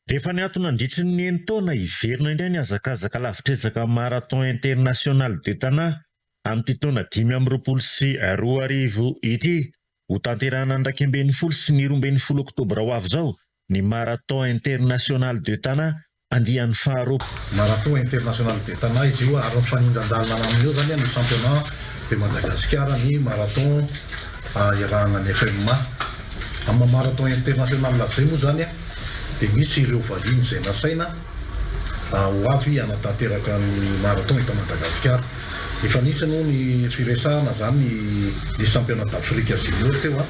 Rehefa niatona andritry ny taona iverina indray ny azakazaka lavitrezaka marathon international de Tana amin'ity taona 2022 ity ho tanterahana ny 12 sy ny 12 oktobra ho avy zao ny marathon international de Tana andian'ny faharoa.
Marathon international de Tana izy io ary fanindran-dalana amin'io zany ny championnat de Madagascar ny marathon iarahana ny FMA. Amin'ny marathon international zay moa zany dia misy ireo vahiny izay nasaina ho avy hanatanteraka ny marathon eto Madagasikara. Efa nisy moa ny firesahana zany ny championnat d'Afrique junior teo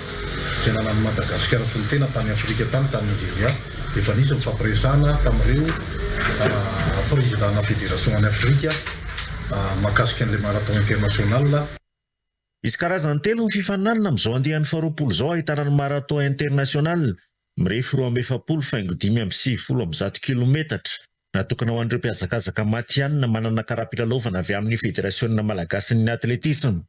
izay nanan'ny Madagasikara solitena tany Afrika tany Nigeria. Efa nisy mifampiresahana tamin'ireo président na fédération any Afrika mahakasika an'ilay marathon international.
Izy karazany telo ny fifananana amin'izao andehan'ny faharoapolo zao ahitana ny marathon international mirefy 2,570 kilometatra natokana ho an'ireo mpiazakazaka matianina manana karapilalovana avy amin'ny fédérationna malagasy ny atletisme.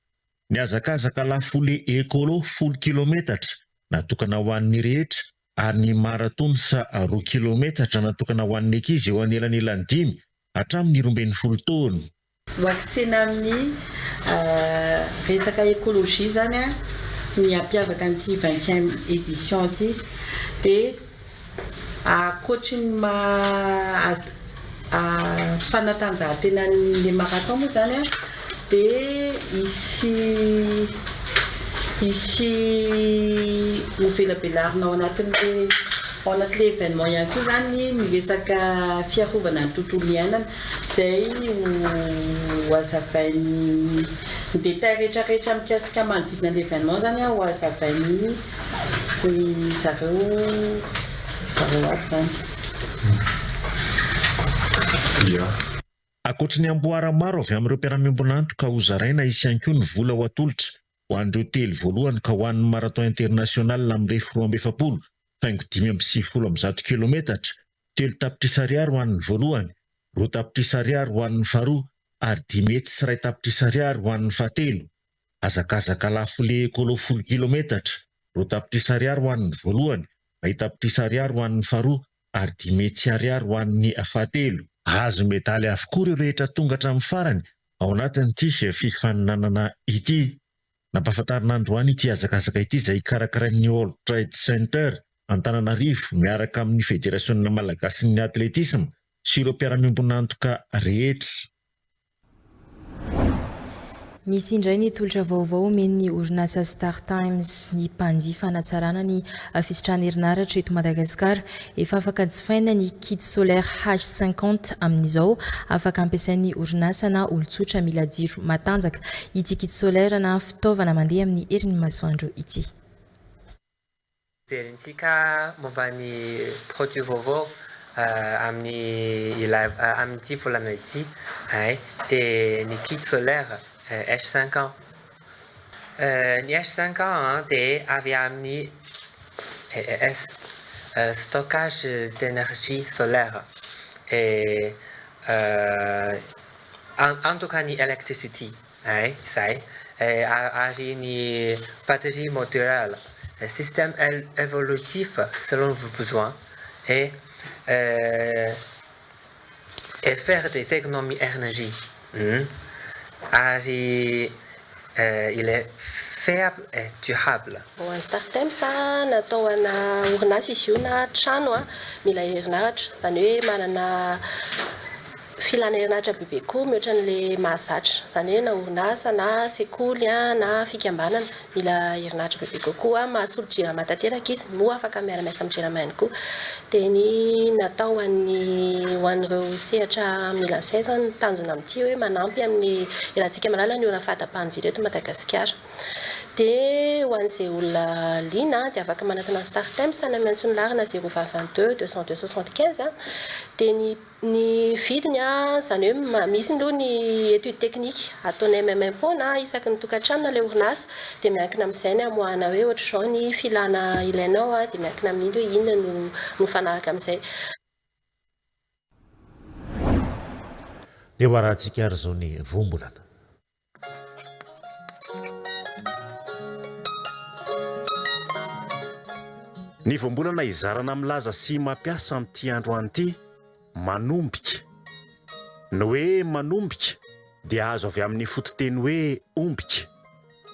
Ny azakazaka lafole ekolo 10 kilometatra natokana ho an'ny rehetra ary ny maratonsa 2 kilometatra natokana ho an'ny ankizy eo anelanelany 5 hatramin'ny 12 taona.
Vaksina amin'ny resaka ekologia zany ny ampiavaka an'ity 20e édition ity dia akoatrin'ny fanatanjahan-tenan'ilay marathon moa zany dia isy novelabelarina ao anatin'ilay événement ihany koa zany ny resaka fiarovana ny tontolo iainana izay ho hazavain'ny détail rehetrarehetra mikasika manodidina ny événement zany ho hazavain'ny zareo aby zany.
Akoatra ny amboara maro avy amin'ireo mpiara-miombona antoka ho zaraina isy ihany koa ny vola ho atolotra ho an'ireo telo voalohany ka ho an'ny marathon international amin'irefy 270 faingo 570 kilometatra, telo tapitrisa ariary ho an'ny voalohany, roa tapitrisa ariary ho an'ny faharoa ary 10 metry sy 1 tapitrisa ariary ho an'ny fahatelo. Azakazaka lafole ekolo 10 kilometatra, roa tapitrisa ariary ho an'ny voalohany, 1 tapitrisa ariary ho an'ny faharoa ary 10 metry ariary ho an'ny fahatelo. Azo medaly avokoa ireo rehetra tonga hatramin'ny farany ao anatin'ity fifaninanana ity. Nampahafantarina androany ity azakazaka ity izay karakarain'ny World Trade Center Antananarivo miaraka amin'ny fédérationna malagasy ny atletisme sy ireo mpiara-miombona antoka rehetra.
Misy indray ny tolotra vaovao omen'ny orinasa Star Times ny mpanjifa hanatsarana ny fisitrana herinaratra eto Madagasikara. Efa afaka jifaina ny kit solaire H50 amin'izao afaka ampiasain'ny orinasa na olon-tsotra mila jiro matanjaka. Ity kit solaire na fitaovana mandeha amin'ny herin'ny masoandro ity.
Jerentsika momba ny produit vaovao amin'ity volana ity dia ny kit solaire H50. Ny H50 dia avy amin'ny EES, stockage d'énergie solaire et en tout cas ny electricity izay ary ny batterie modulaire, système évolutif selon vos besoins et faire des économies d'énergie. Il est fiable et durable.
Bon, Star Times natao ana orinasa izy io na trano mila herinaratra, zany hoe manana filana herinaratra bebe koa mihoatra n'ilay mahazatra, zany hoe na orinasa na sekoly na fikambanana mila herinaratra bebe kokoa mahasolo jirama tanteraka izy no afaka miara-miasa amin'ny jirama ihany koa. Dia ny natao ho an'ireo sehatra mila seza ny tanjona amin'ity hoe manampy amin'ny rahantsika malala ny ora fahatapahan'izy ireto Madagasikara. Dia ho an'izay olona liana dia afaka manatona Star Times na maintsy ny larina 022 202 75. Dia ny vidiny zany hoe misy aloha ny étude technique ataonay MMM na isaky ny tokantrano na ilay orinasa dia miankina amin'izay ny amoahana hoe ohatr'izao ny filana ilainao dia miankina amin'iny hoe inona no mifanaraka amin'izay.
Dia ho arahantsika ary izao ny voambolana. Ny voambolana izarana milaza sy mampiasa amin'ity andro an'ity manombika. Ny hoe manombika dia azo avy amin'ny fototeny hoe ombika.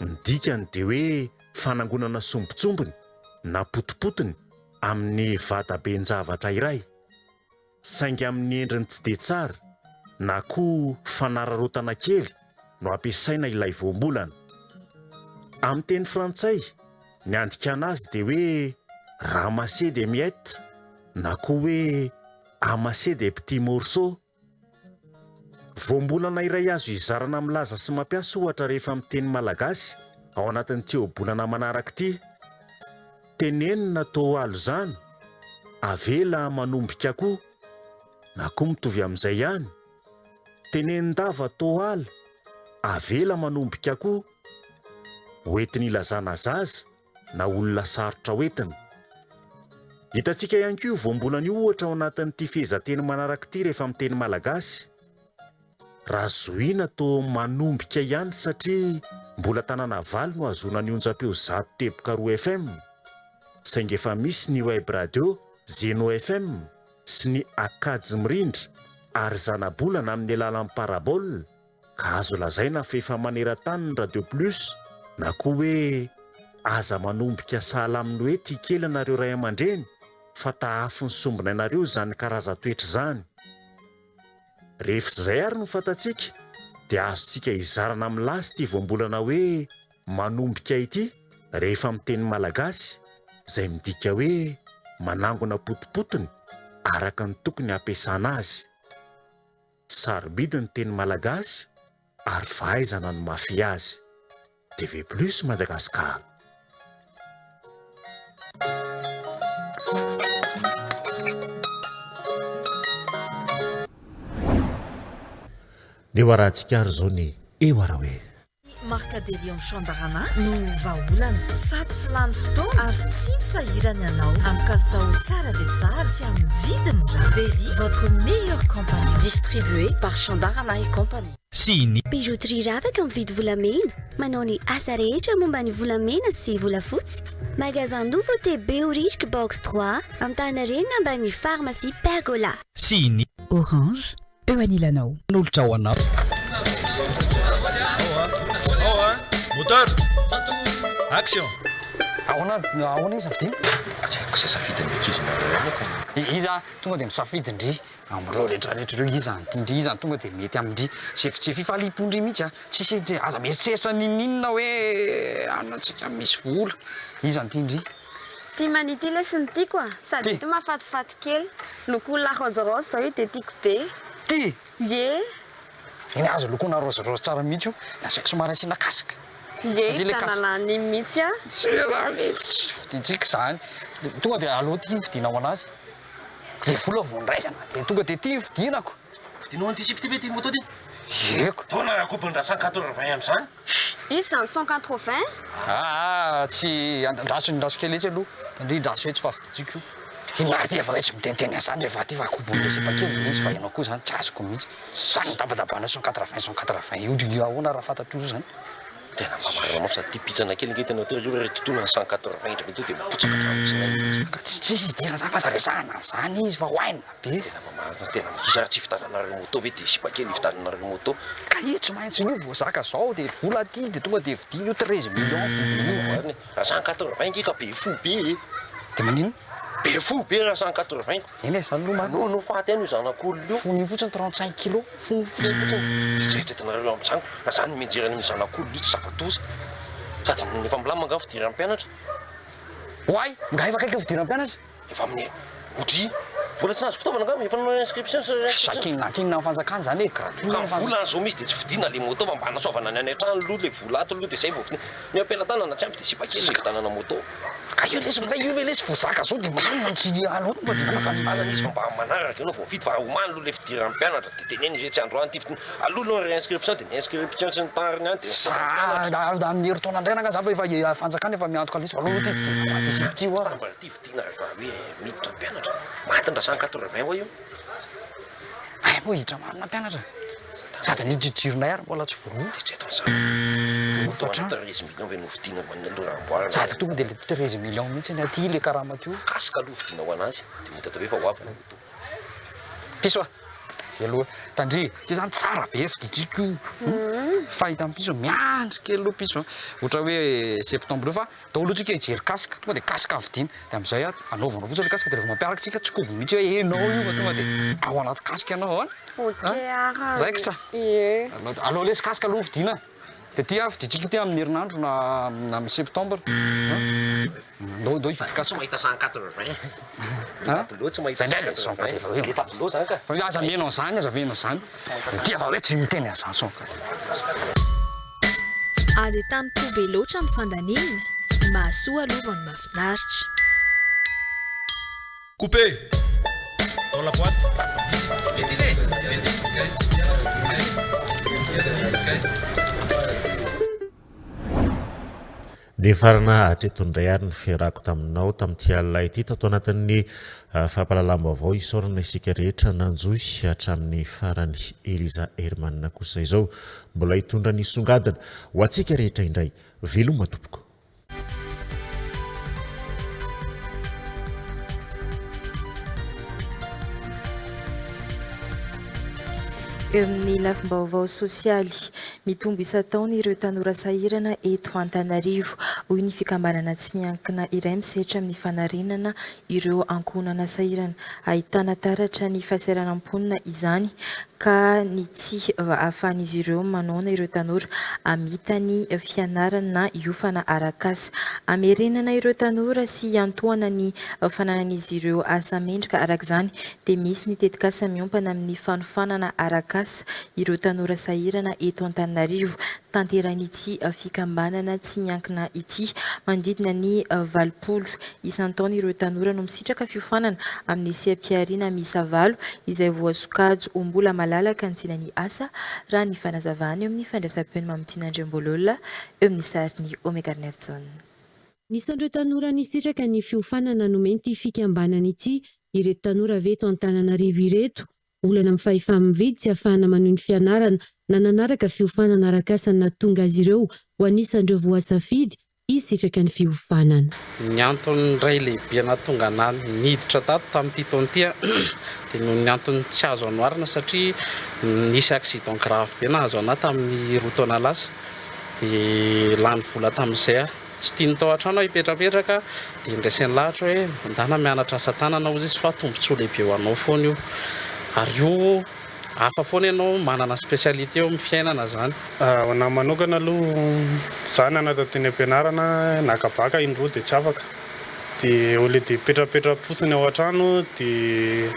Ny dikany dia hoe fanangonana sombitsombiny na potipotiny amin'ny vataben-javatra iray, saingy amin'ny endriny tsy dia tsara na koa fanararotana kely no ampiasaina ilay voambolana. Amin'ny teny frantsay, ny andikana azy dia hoe ramasser des miettes na koa hoe amasser des petits morceaux. Voambolana iray azo izarana milaza sy mampiasa ohatra rehefa amin'ny teny malagasy ao anatin'ity obolana manaraka ity: tenenina toalo izany, avela manombika koa, na koa mitovy amin'izay ihany, tenenin-dava toala, avela manombika koa. Hoentiny ilazana zaza na olona sarotra hoentina. Hitantsika ihany koa voambolana io ohatra ao anatin'ity fehezanteny manaraka ity rehefa amin'ny teny malagasy: raha zoina to manombika ihany satria mbola tanàna valy no azona ny onjam-peo 100.4 FM, saingy efa misy ny web radio Zeno FM sy ny Akajy Mirindra ary zanabolana amin'ny alalan'ny parabole, ka azo lazaina fa efa maneran-tany ny Radio Plus, na koa hoe aza manombika sahala amin'ny hoe tia kely anareo ray aman-dreny fa tahafy ny sombina anareo zany karaza-toetra zany. Rehefa izay ary no fantatsika dia azontsika izarana milasy ity voambolana hoe manombika ity rehefa amin'ny teny malagasy, izay midika hoe manangona potipotiny araka ny tokony ampiasana azy. Sarobidy ny teny malagasy ary fahaizana ny mafy azy. TV Plus Madagascar. Dia ho arahantsika ary zao ny eo ara hoe
Marcadelium Chandarana no vaolana sady tsy lany fotoana ary tsy misahirana ianao amin'ny kalitao tsara dia tsara sy amin'ny vidiny rano. Berry, votre meilleure compagnie, distribué par Chandarana et compagnie.
Siny bijouterie ravaka mividy volamena, manao ny asa rehetra momba ny volamena sy volafotsy. Magasin Nouveauté Béorique Box 3 Antanarena ambany pharmacie Pergola. Siny
Orange, eo anilanao.
N'olitra ao anao.
Moteur, action.
Ahoana izy avidy?
Tsy haiko izay safidin'ny ankizina moko.
Iza tonga dia misafidindry amin'ireo rehetrarehetra ireo iza antindry iza tonga dia mety amindry tsy fifalipondry mihitsy a. Tsisy aza mieritreritra ninina hoe anatsika misy vola iza antindry.
Tia manity lesiny tiako a, sady ito mahafatifaty kely. Lokola rose zao io dia tiako be.
Ty?
Ye.
Iny azo lokona rose tsara mihitsy io, asaiko somary asiana kasika.
Ye, tanalany mihitsy a.
Fiditsika izany. Tonga dia aloha ty fidinao anazy. Le vola vondraisana dia tonga dia ty fidinako.
Fidinao anticipé ty ty moto ty?
Eko.
Taona akopindra 180 amin'izany.
Izy zany 180?
Tsy andraso kely etsy aloha. Indrindraso etsy fa fiditsika io. Iny ary ty efa hoe tsy mitenteny azany rehefa ty fa akobony sepa kely izy fa ianao koa zany tsy azoko mihitsy. Zany dabadabana 180 io dia ahoana raha fantatro zany.
Tena mamarina mafy sady ty pitsana kely nge tena teo io totonana 180 indra mito dia mipotsaka hatramin'izany.
Tsy tena zany fa zaresana zany izy fa hoaina be.
Tena mamarina tena misy tsy fitananareo moto ve dia sipa kely fitananareo moto.
Ka io tsy maintsy io voazaka zao dia vola ty dia tonga dia vidiny io 13 millions vidiny io.
180 ngeka be fo be.
Dia manino?
Be fo be raha 180.
Eny zany no manao.
No faty any io zanak'olona io.
Fony fotsiny 35 kilos. Fony fotsiny.
Zaytretanareo amin'ny trano. Zany mijerany ny zanak'olona io tsy sakatoza. Sady efa milamina nga fidiran'ny mpianatra.
Hoay, nga efa kaiky fidiran'ny mpianatra?
Efa amin'ny odry. Vola tsy nahazo fitaovana nga efa nanao inscription
sakinina ny fanjakana zany hoe gratuit.
Vola zao misy dia tsy vidina le moto fa mba hanatsovana ny any an-trano aloha le vola ato aloha dia zay vao vidina. Ny ampelantanana tsy ampy dia sipa kely le tanana moto.
Ka io lesy minday io ve lesy voazaka zao dia manana tsy aloha mba dia
fa fitanana izy fa mba manaraka ianao vao vidy fa omany aloha le fidiran'ny mpianatra dia teneny izy tsy andro any ty vidina. Aloha ny inscription dia ny inscription sy ny tariny any
dia amin'ny herintaona indray nanga zava efa fanjakana efa miantoka lesy fa aloha ty vidina antisipy ty ho
mba ty vidina rehefa hoe miditra mpianatra matindra 180 ho io.
Ay moa hiditra marina mpianatra. sady nijirojirona ary mbola tsy vorody sady tonga dia le 13 millions mihitsy ny aty le karamatio
kasika aloha vidina ho anazy dia mety atao hoe fa hoavina
piso aloha tandri ty zany tsara be fiditsiko fahitany piso miandry kely aloha piso ohatra hoe septembre fa daholo atsika hijery kasika tonga dia kasika avidina dia amin'izay anaovana fotsiny le kasika dia rehefa mampiaraka tsika tsikobony mihitsy hoe enao io fa tonga dia ao anaty kasika anao raikitra aloha lesy kasika aloha vidina dia ty fiditsika ty amin'ny herinandro na amin'ny septembre do ividy kasika
mahita 180
aza menao zany aza venao zany ty ava hoe tsy miteny azany 180
ady tany tobe loatra amin'ny fandanina mahasoa alovany mahafinaritra
coupé dans la boîte
ny farana hatretondray ary ny fiarako taminao tamin'ity alina ity tato anatin'ny fampahalalam-baovao isaorana isika rehetra nanjoy hatramin'ny farany Eliza Hermanina kosa izao mbola hitondra ny songadina ho antsika rehetra indray veloma tompoko.
Eo amin'ny lafim-baovao sosialy mitombo isa-taona ireo tanora sahirana eto Antananarivo hoy ny fikambanana tsy miankina iray misehatra amin'ny fanarenana ireo ankohonana sahirana ahitana taratra ny fahasahiranam-ponina izany ka ny tsy ahafahan'izy ireo manaona ireo tanora amita ny fianarana hiofana arak'asa amerenana ireo tanora sy antohana ny fananan'izy ireo asa mendrika arak'izany dia misy ny tetikasa miompana amin'ny fanofanana arak'asa ireo tanora sahirana eto Antananarivo tanteran'ity fikambanana tsy miankina ity manodidina ny 20 isan-taona ireo tanora no misitraka fiofanana amin'ny seha-piariana miisa 9 izay voasokajy ho mbola malalaka ny tsinany asa raha ny fanazavana eo amin'ny fandraisam-peo Mamitsinah Andriambololona eo amin'ny sariny Omega 9 Zone.
Nisan'ireo tanora nisitraka ny fiofanana nomeny ity fikambanana ity ireto tanora avy eto Antananarivo ireto olana amin'ny fahefa-mividy tsy ahafahana manohy ny fianarana na nanaraka fiofanana arak'asa nahatonga azy ireo ho anisan'ireo voasafidy isitraka ny fiofanana.
Ny antony ray lehibe nahatonga anahy niditra tato tamin'ity taona ity dia noho ny antony tsy azo anoharana satria nisy accident grave be nahazo anahy tamin'ny roa taona lasa dia lany vola tamin'izay tsy tiany tao an-trano hipetrapetraka dia indraisen'ny lahatra hoe andana mianatra asa tanana ozy izy fa tombontsoa lehibe ho anao foana io ary io hafa foana ianao manana spécialité eo amin'ny fiainana zany.
Ho anahy manokana aloha zany anatra teny am-pianarana nakabaka indroa dia tsy afaka dia ole dia petrapetra fotsiny ao an-trano dia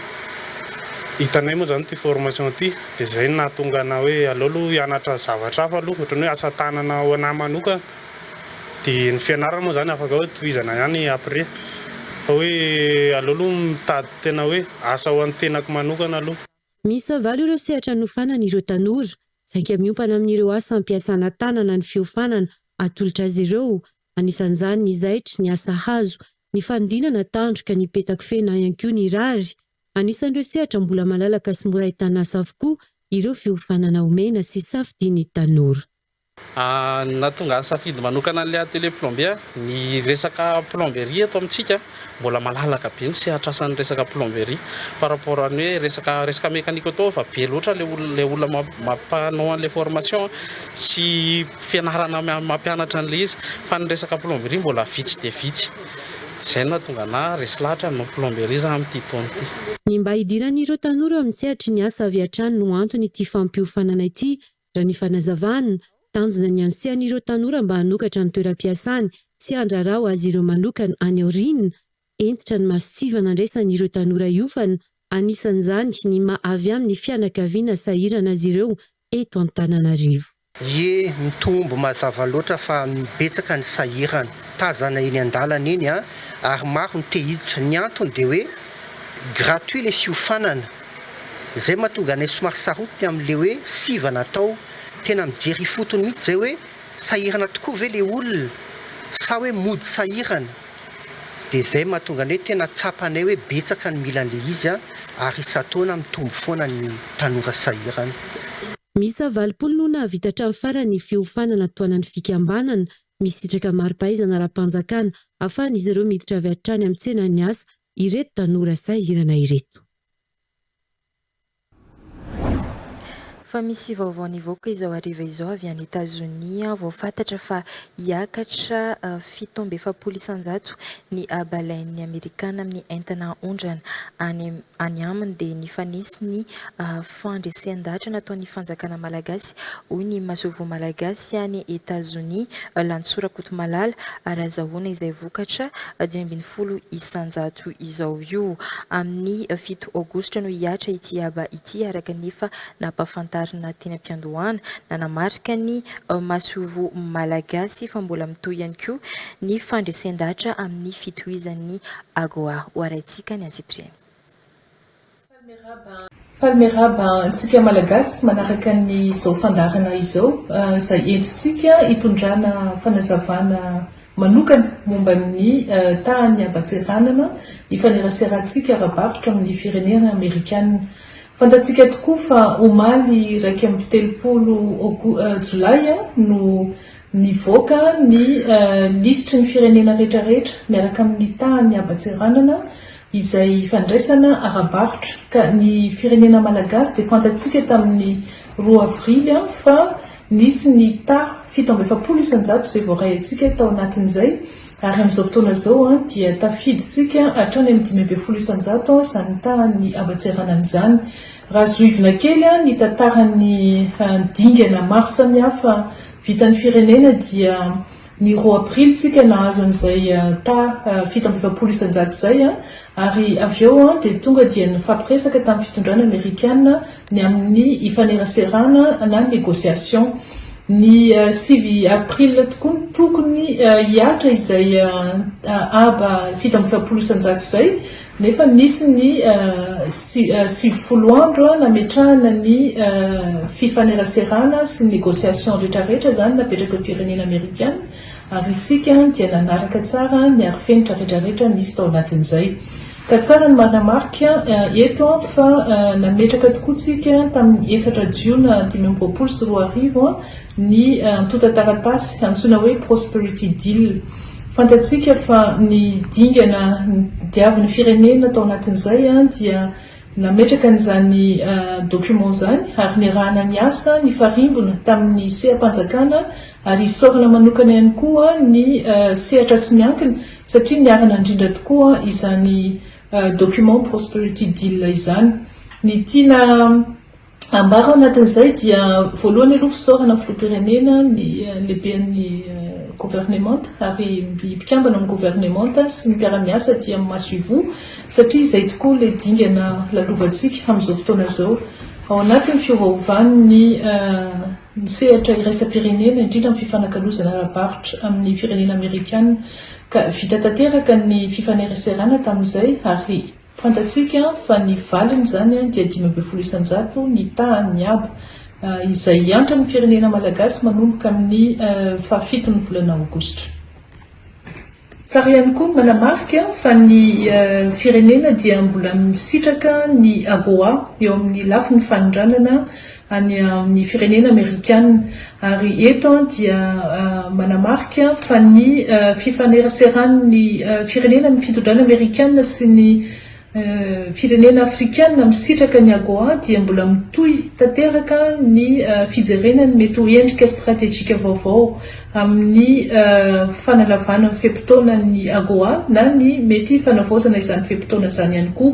hitanay moa zany ty formation ty dia zay nahatonga anahy hoe aleo aloha hianatra zavatra hafa aloha ohatran'ny hoe asa tanana ho anahy manoka dia ny fianarana moa zany afaka hoe tohizana ihany après fa hoe aleo aloha mitady tena hoe asa ho an'ny tenako manokana aloha.
Misy valo ireo sehatra nofanana ireo tanora saingy miompana amin'ireo asa ampiasana tanana ny fiofanana atolotra azy ireo anisan'izany ny zaitra ny asa hazo ny fandinana tandroka ny petaka fena ihany koa ny rary anisan'ireo sehatra mbola malalaka sy mora ahitana asa avokoa ireo fiofanana omena sy safidian'ny tanora.
Nahatonga ny safidy manokana an'ilay atelier plombier ny resaka plomberie ato amintsika mbola malalaka be ny sehatra asan'ny resaka plomberie par rapport amin'ny hoe resaka mécanique auto fa be loatra le olona mampanao an'ilay formation sy fianarana mampianatra an'ilay izy fa ny resaka plomberie mbola vitsy dia vitsy. Izay nahatonga anahy resy lahatra no plomberie za amin'ity taona ity.
Ny mba hidiran'ireo tanora amin'ny sehatry ny asa avy hatrany no antony ity fampiofanana ity raha ny fanazavana tanjona ny ansehan'ireo tanora mba hanokatra ny toeram-piasany sy handrarao azy ireo manokana any aoriana entitra ny masivana andraisan'ireo tanora iofana anisan'izany ny mahavy amin'ny fianakaviana sahirana azy ireo eto Antananarivo.
Ye mitombo mazava loatra fa mibetsaka ny sahirana tazana eny an-dalana eny ary maro ny tehiditra ny antony dia hoe gratuit le fiofanana zay mahatonga anay somary sarotiny amin'le hoe siva natao tena mijery fotony mihitsy zay hoe sahirana tokoa ve le olona sa hoe mody sahirana dia zay mahatonga anay tena tsapanay hoe betsaka ny milan'le izy ary isa-taona mitombo foana ny tanora sahirana.
misa 20 no navita hatramin'ny farany fiofanana toanan'ny fikambanana misitraka mari-pahaizana ara-panjakana ahafahan'izy ireo miditra avy hatrany amin'ny tsenany asa ireto tanora sahirana ireto.
Fa misy vaovao nivoaka izao hariva izao avy any Etazonia vao fantatra fa hiakatra 7,700 ny baleine amerikana amin'ny entana ondrana any aminy dia nifanesy ny fandresean-dahatra nataon'ny fanjakana malagasy hoy ny masovo malagasy any Etazonia Lantsorakoto Malala ary azahoana izay vokatra 2,10 isanjato izao io amin'ny 7 aogositra no hiatra ity aba ity araka nefa napafantara na teny am-piandohana nanamarika ny masovo malagasy fa mbola mitohy ihany koa ny fandresean-dahatra amin'ny fitohizan'ny AGOA hoaraintsika ny Antsiprieny.
Falmeraba antsika malagasy manaraka ny izao fandarana izao izay entintsika hitondrana fanazavana manokana momba ny tahany abatseranana ifaneraserantsika ara-barotra amin'ny firenena amerikanina. Fantatsika tokoa fa omaly 13 Jolay no nivoaka ny lisitry ny firenena rehetrarehetra miaraka amin'ny tahany abatseranana izay fandraisana ara-barotra ka ny firenena malagasy dia fantatsika tamin'ny 2 avrily fa nisy ny tah 7,700 isanjato izay voaray antsika tao anatin'izay ary amin'izao fotoana izao dia tafiditsika hatrany amin'ny 5,000 isanjato izany tahany abatseranana izany. Raha zoivina kely ny tantarany dingana maro samihafa vitan'ny firenena dia ny 2 aprily tsika nahazo an'izay tah 7,700 isanjato izay ary avy eo dia tonga dia nifampiresaka tamin'ny fitondrana amerikana ny amin'ny ifaneraserana na négociation. Ny 7 aprily tokoa tokony hiatra izay aba 7,700 isanjato izay nefa nisy ny 70 andro nametrahana ny fifaneraserana sy négociation rehetrarehetra zany napetraka ny firenena amerikana ary isika dia nanaraka tsara ny arifenitra rehetrarehetra misy tao anatin'izay. Ka tsara ny manamarika eto fa nametraka tokoa tsika tamin'ny 4 Jiona 2024 ny antota-taratasy antsoina hoe prosperity deal. Fantatsika fa ny dingana diavin'ny firenena tao anatin'izay dia nametraka an'izany document zany ary nirahana ny asa ny farimbona tamin'ny seha-panjakana ary isorana manokana ihany koa ny sehatra tsy miankina satria niarana indrindra tokoa izany document prosperity deal izany. Ny tiana ambara anatin'izay dia voalohany aloha fisorana filoham-pirenena ny lehiben'ny gouvernement ary mpikambana amin'ny gouvernement sy ny mpiara-miasa dia masoivo satria izay tokoa le dingana lalovantsika amin'izao fotoana izao ao anatin'ny fiovaovan'ny ny sehatra iraisam-pirenena indrindra amin'ny fifanakalozana ara-barotra amin'ny firenena amerikana ka vita tanteraka ny fifaneraserana tamin'izay ary fantatsika fa ny valiny zany dia 5,000 isanjato ny tahany aba izay antra amin'ny firenena malagasy manomboka amin'ny 7 ny volana aogositra. Tsara ihany koa manamarika fa ny firenena dia mbola misitraka ny AGOA eo amin'ny lafiny fanondranana any amin'ny firenena amerikana ary eto dia manamarika fa ny fifaneraseran'ny firenena amin'ny fitondrana amerikana sy ny firenena afrikana misitraka ny AGOA dia mbola mitohy tanteraka ny fijerenany mety ho endrika stratégique vaovao amin'ny fanalavana ny fepitaona ny AGOA na ny mety fanavaozana izany fepitaona izany ihany koa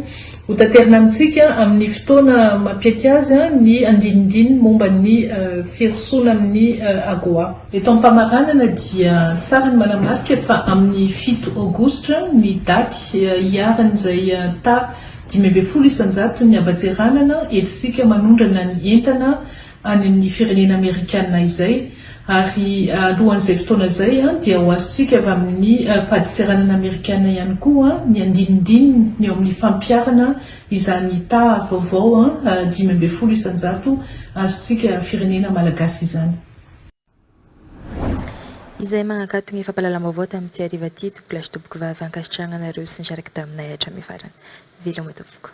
ho tanterina amintsika amin'ny fotoana mampiety azy ny andinindininy momba ny firosoana amin'ny AGOA. Eto am-pamaranana dia tsara ny manamarika fa amin'ny 7 aogositra ny daty hiaran'izay tah 5,000 isanjato ny abatseranana entintsika manondrana ny entana any amin'ny firenena amerikana izay ary alohan'izay fotoana izay dia ho azontsika avy amin'ny faditseranana amerikana ihany koa ny andinindininy ny eo amin'ny fampiarana izany tah vaovao 5,000 isanjato azontsika firenena malagasy izany.
Izay magnakatogny fampalalam-baovao tamin'ity hariva ty tompolahy tompoko vavy ankasitragnanareo sy nisaraky taminay hatramin'ny farany. Veloma tompoko.